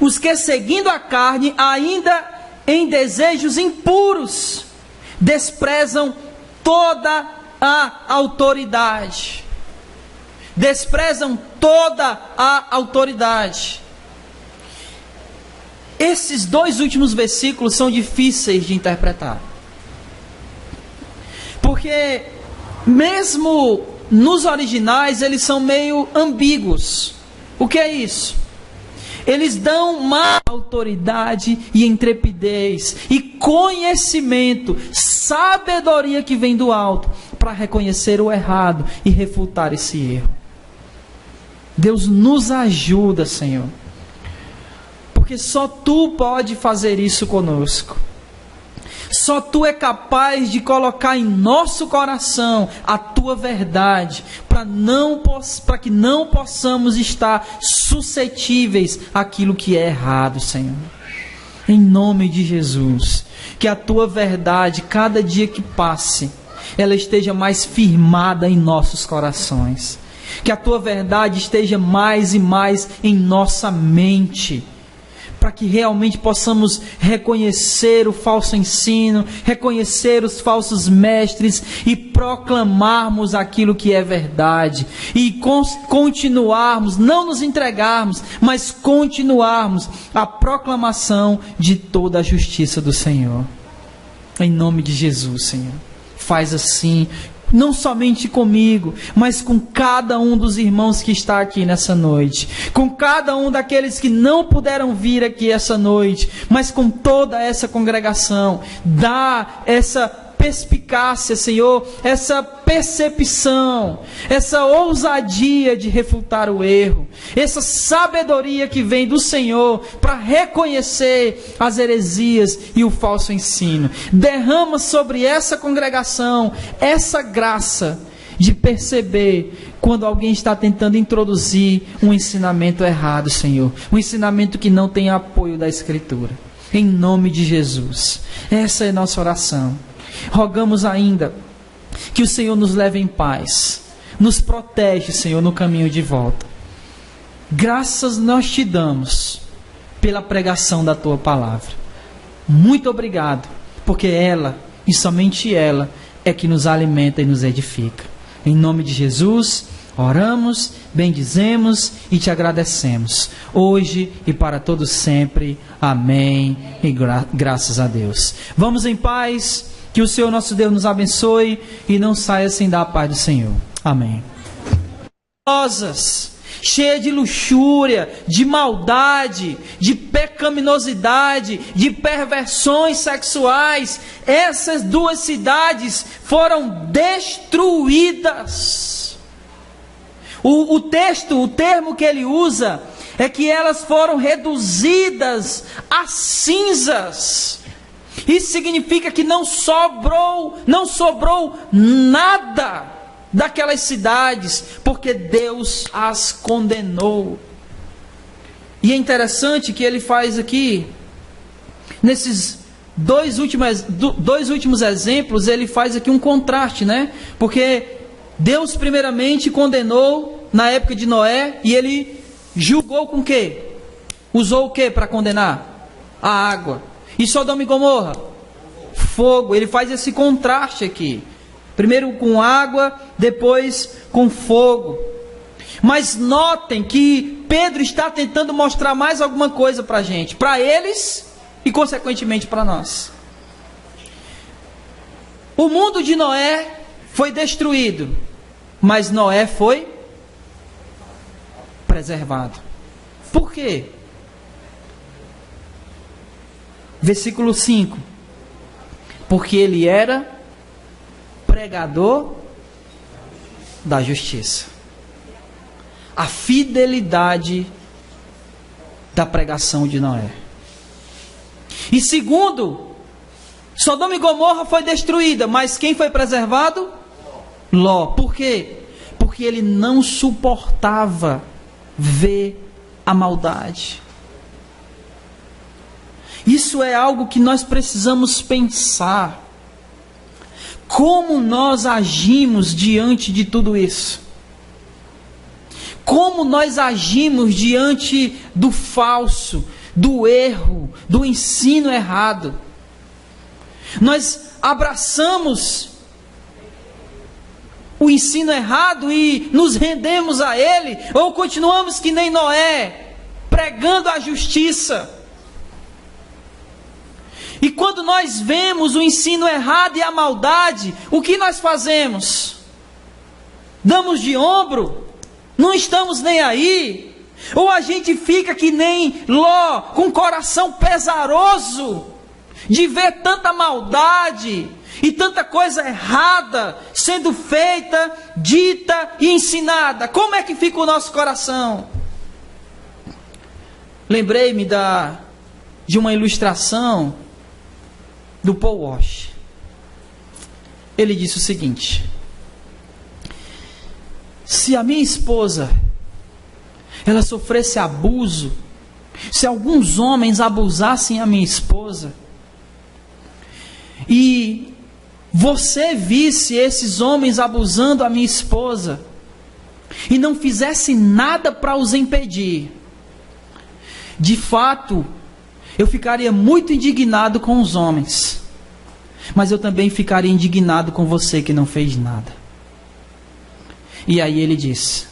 os que, seguindo a carne, ainda em desejos impuros, desprezam toda a autoridade. Desprezam toda a autoridade. Esses dois últimos versículos são difíceis de interpretar. Porque mesmo nos originais eles são meio ambíguos. O que é isso? Eles dão má autoridade e intrepidez e conhecimento, sabedoria que vem do alto, para reconhecer o errado e refutar esse erro. Deus nos ajuda, Senhor, porque só Tu pode fazer isso conosco. Só Tu é capaz de colocar em nosso coração a Tua verdade, para que não possamos estar suscetíveis àquilo que é errado, Senhor. Em nome de Jesus, que a Tua verdade, cada dia que passe, ela esteja mais firmada em nossos corações. Que a Tua verdade esteja mais e mais em nossa mente, para que realmente possamos reconhecer o falso ensino, reconhecer os falsos mestres e proclamarmos aquilo que é verdade. E continuarmos, não nos entregarmos, mas continuarmos a proclamação de toda a justiça do Senhor. Em nome de Jesus, Senhor. Faz assim, não somente comigo, mas com cada um dos irmãos que está aqui nessa noite, com cada um daqueles que não puderam vir aqui essa noite, mas com toda essa congregação. Dá essa perspicácia, Senhor, essa percepção, essa ousadia de refutar o erro, essa sabedoria que vem do Senhor para reconhecer as heresias e o falso ensino. Derrama sobre essa congregação essa graça de perceber quando alguém está tentando introduzir um ensinamento errado, Senhor, um ensinamento que não tem apoio da Escritura. Em nome de Jesus, essa é nossa oração. Rogamos ainda que o Senhor nos leve em paz, nos protege, Senhor, no caminho de volta. Graças nós te damos pela pregação da Tua palavra. Muito obrigado, porque ela, e somente ela, é que nos alimenta e nos edifica. Em nome de Jesus, oramos, bendizemos e te agradecemos, hoje e para todos sempre. Amém e graças a Deus. Vamos em paz. Que o Senhor nosso Deus nos abençoe e não saia sem dar a paz do Senhor. Amém. Cheia de luxúria, de maldade, de pecaminosidade, de perversões sexuais, essas duas cidades foram destruídas. O termo que ele usa é que elas foram reduzidas a cinzas. Isso significa que não sobrou nada daquelas cidades, porque Deus as condenou. E é interessante que ele faz aqui, nesses dois últimos exemplos, ele faz aqui um contraste, né? Porque Deus primeiramente condenou na época de Noé, e ele julgou com o quê? Usou o quê para condenar? A água. E Sodoma e Gomorra? Fogo. Ele faz esse contraste aqui. Primeiro com água, depois com fogo. Mas notem que Pedro está tentando mostrar mais alguma coisa para a gente. Para eles e consequentemente para nós. O mundo de Noé foi destruído, mas Noé foi preservado. Por quê? Versículo 5. Porque ele era pregador da justiça. A fidelidade da pregação de Noé. E segundo, Sodoma e Gomorra foi destruída, mas quem foi preservado? Ló. Por quê? Porque ele não suportava ver a maldade. Isso é algo que nós precisamos pensar. Como nós agimos diante de tudo isso? Como nós agimos diante do falso, do erro, do ensino errado? Nós abraçamos o ensino errado e nos rendemos a ele, ou continuamos que nem Noé, pregando a justiça? E quando nós vemos o ensino errado e a maldade, o que nós fazemos? Damos de ombro? Não estamos nem aí? Ou a gente fica que nem Ló, com o coração pesaroso de ver tanta maldade e tanta coisa errada sendo feita, dita e ensinada? Como é que fica o nosso coração? Lembrei-me de uma ilustração do Paul Walsh. Ele disse o seguinte: se a minha esposa ela sofresse abuso, se alguns homens abusassem a minha esposa, e você visse esses homens abusando a minha esposa, e não fizesse nada para os impedir, de fato, eu ficaria muito indignado com os homens, mas eu também ficaria indignado com você que não fez nada. E aí ele diz: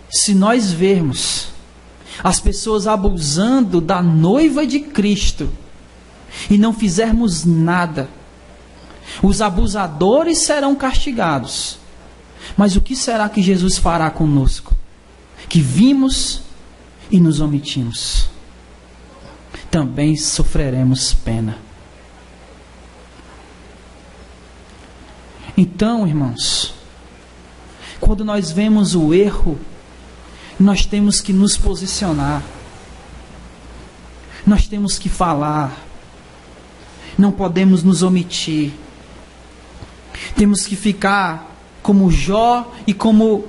se nós vermos as pessoas abusando da noiva de Cristo e não fizermos nada, os abusadores serão castigados. Mas o que será que Jesus fará conosco, que vimos e nos omitimos? Também sofreremos pena. Então, irmãos, quando nós vemos o erro, nós temos que nos posicionar. Nós temos que falar. Não podemos nos omitir. Temos que ficar como Jó e como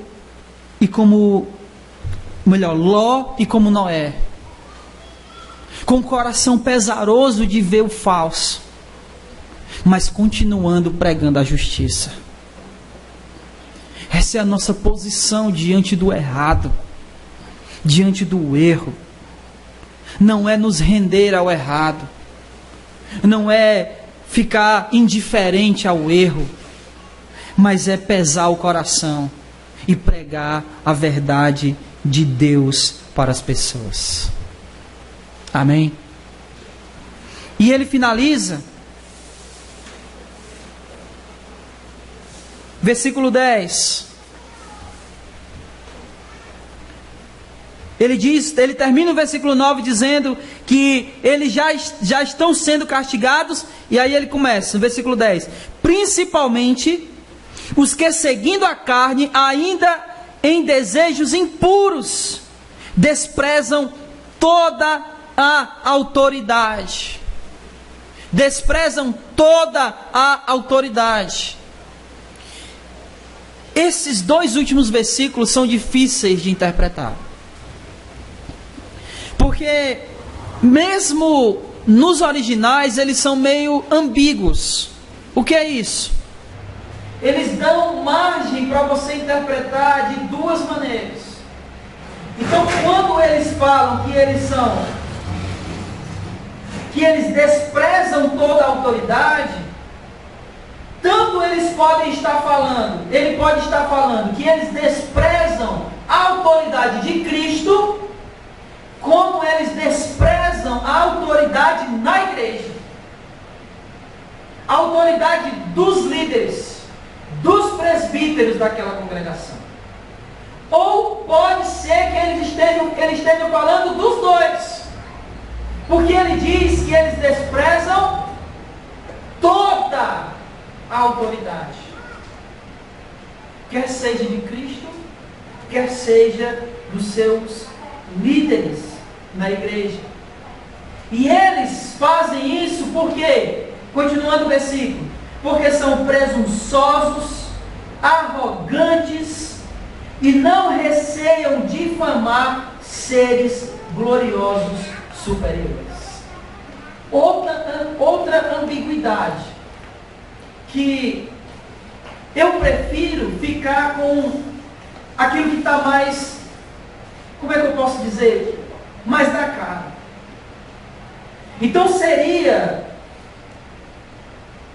Ló e como Noé, com o coração pesaroso de ver o falso, mas continuando pregando a justiça. Essa é a nossa posição diante do errado, diante do erro. Não é nos render ao errado, não é ficar indiferente ao erro, mas é pesar o coração e pregar a verdade de Deus para as pessoas. Amém? E ele finaliza, versículo 10. Ele termina o versículo 9 dizendo que eles já estão sendo castigados, e aí ele começa, no versículo 10: principalmente os que, seguindo a carne, ainda em desejos impuros, desprezam toda a autoridade. Desprezam toda a autoridade. Esses dois últimos versículos são difíceis de interpretar, porque mesmo nos originais eles são meio ambíguos. O que é isso? Eles dão margem para você interpretar de duas maneiras. Então, quando eles falam que eles desprezam toda a autoridade, tanto ele pode estar falando que eles desprezam a autoridade de Cristo, como eles desprezam a autoridade na igreja, a autoridade dos líderes, dos presbíteros daquela congregação. Ou pode ser que eles estejam falando dos dois, porque ele diz que eles desprezam toda a autoridade, quer seja de Cristo, quer seja dos seus líderes na igreja. E eles fazem isso por quê? Continuando o versículo. Porque são presunçosos, arrogantes e não receiam difamar seres gloriosos superiores. Outra ambiguidade, que eu prefiro ficar com aquilo que está mais, como é que eu posso dizer? Mais da cara. Então seria,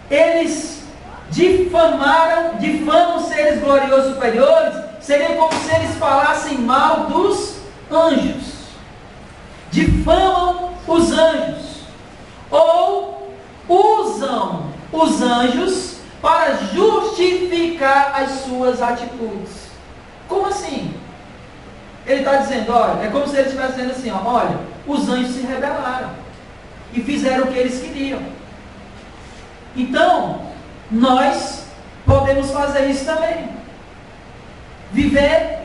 eles difamam seres gloriosos superiores, seria como se eles falassem mal dos anjos. Difamam os anjos. Ou usam os anjos para justificar as suas atitudes. Como assim? Ele está dizendo, olha, é como se ele estivesse dizendo assim, ó, olha, os anjos se rebelaram e fizeram o que eles queriam. Então, nós podemos fazer isso também. Viver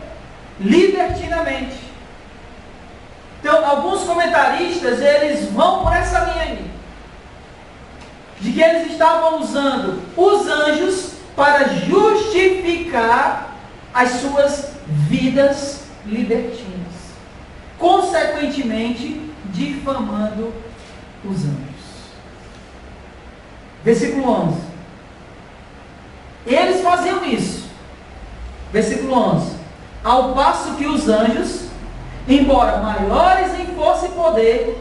libertinamente. Então, alguns comentaristas, eles vão por essa linha aí. De que eles estavam usando os anjos para justificar as suas vidas libertinas. Consequentemente, difamando os anjos. Versículo 11. Eles faziam isso. Versículo 11. Ao passo que os anjos, embora maiores em força e poder,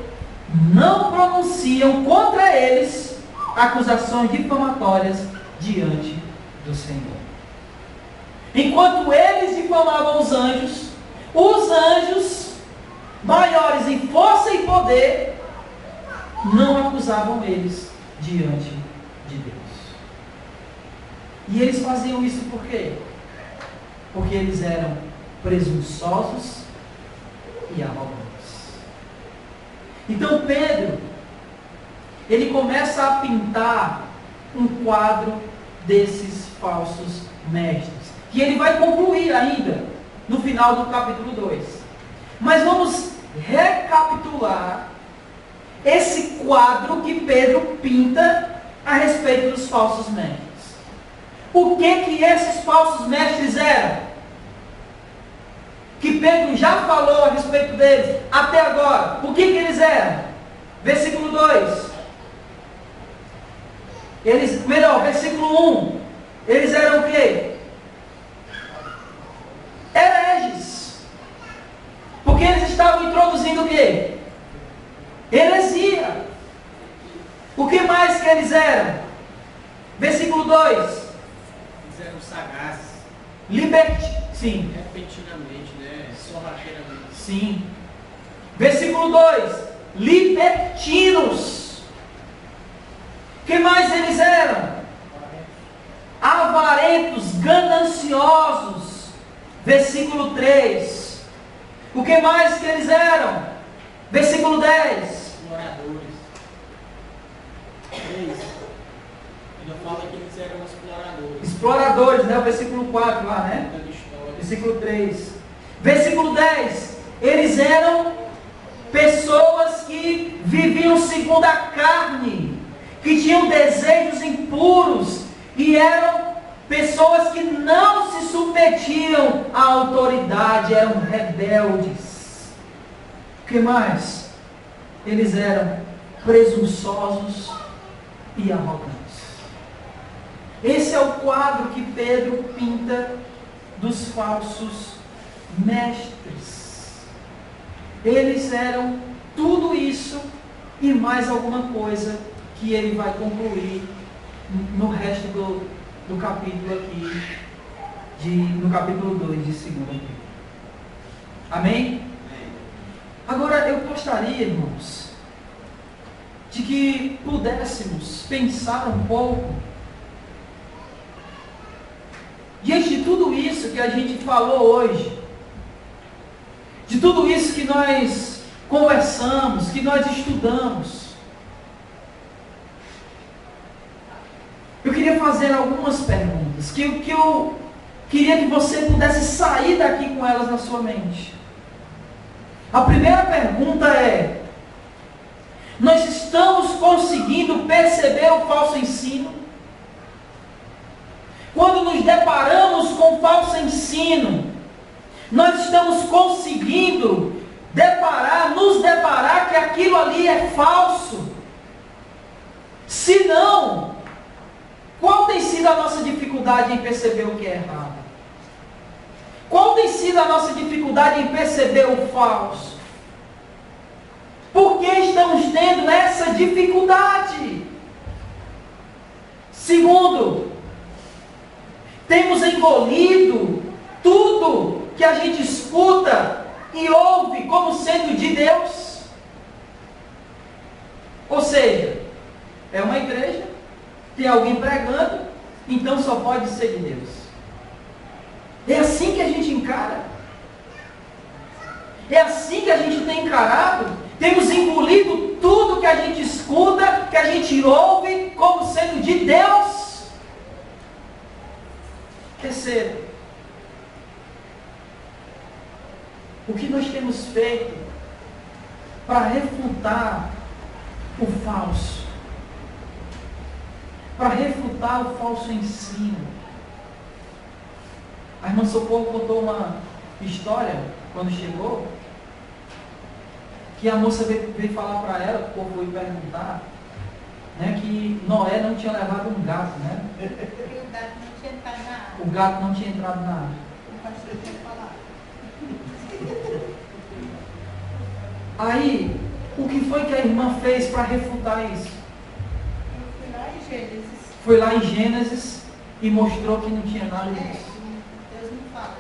não pronunciam contra eles acusações difamatórias diante do Senhor. Enquanto eles difamavam os anjos, maiores em força e poder, não acusavam eles diante de Deus. E eles faziam isso por quê? Porque eles eram presunçosos e arrogantes. Então Pedro, ele começa a pintar um quadro desses falsos mestres, que ele vai concluir ainda no final do capítulo 2. Mas vamos recapitular esse quadro que Pedro pinta a respeito dos falsos mestres. O que esses falsos mestres eram? Que Pedro já falou a respeito deles até agora. O que eles eram? Versículo 2. Versículo 1. Eles eram o quê? Hereges. Porque eles estavam introduzindo o quê? Heresia. O que mais que eles eram? Versículo 2. Eles eram sagazes. Sim. Repentinamente, né? Sorrateiramente. Sim. Versículo 2. Libertinos. O que mais eles eram? Avarentos, gananciosos. Versículo 3. O que mais que eles eram? Versículo 10. Exploradores. 3. Ainda fala que eles eram exploradores. Exploradores, né? O versículo 4 lá, né? Versículo 3. Versículo 10. Eles eram pessoas que viviam segundo a carne, que tinham desejos impuros e eram pessoas que não se submetiam à autoridade, eram rebeldes. O que mais? Eles eram presunçosos e arrogantes. Esse é o quadro que Pedro pinta dos falsos mestres. Eles eram tudo isso e mais alguma coisa que ele vai concluir no resto do capítulo aqui, no capítulo 2 de 2 Pedro. Amém? Agora eu gostaria, irmãos, de que pudéssemos pensar um pouco diante de tudo isso que a gente falou hoje, de tudo isso que nós conversamos, que nós estudamos. Eu queria fazer algumas perguntas, que eu queria que você pudesse sair daqui com elas na sua mente. A primeira pergunta é: nós estamos conseguindo perceber o falso ensino? Quando nos deparamos com falso ensino, nós estamos conseguindo nos deparar que aquilo ali é falso? Se não, qual tem sido a nossa dificuldade em perceber o que é errado? Qual tem sido a nossa dificuldade em perceber o falso? Por que estamos tendo essa dificuldade? Segundo, temos engolido tudo que a gente escuta e ouve como sendo de Deus. Ou seja, é uma igreja, tem alguém pregando, então só pode ser de Deus. É assim que a gente encara. É assim que a gente tem encarado. Temos engolido tudo que a gente escuta, que a gente ouve como sendo de Deus. Terceiro, o que nós temos feito para refutar o falso? Para refutar o falso ensino? A irmã Socorro contou uma história quando chegou, que a moça veio falar para ela, o povo foi perguntar, né, que Noé não tinha levado um gato, né? Porque o gato não tinha entrado na água. O gato não tinha entrado na água. O pastor tinha falado. Aí, o que foi que a irmã fez para refutar isso? Eu fui lá em Gênesis. Foi lá em Gênesis e mostrou que não tinha nada disso. Deus não fala.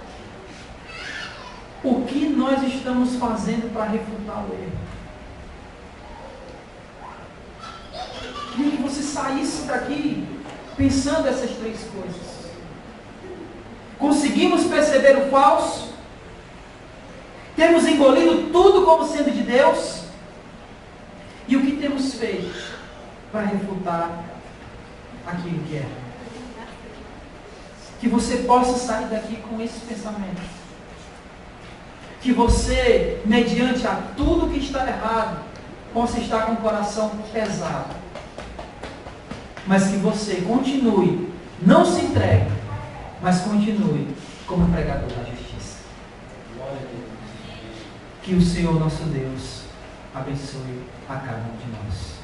O que nós estamos fazendo para refutar o erro? Queria que você saísse daqui pensando essas três coisas. Conseguimos perceber o falso? Temos engolido tudo como sendo de Deus? E o que temos feito para refutar aquilo que é? Que você possa sair daqui com esse pensamento. Que você, mediante a tudo que está errado, possa estar com o coração pesado. Mas que você continue, não se entregue, mas continue como pregador da justiça. Que o Senhor nosso Deus abençoe a cada um de nós.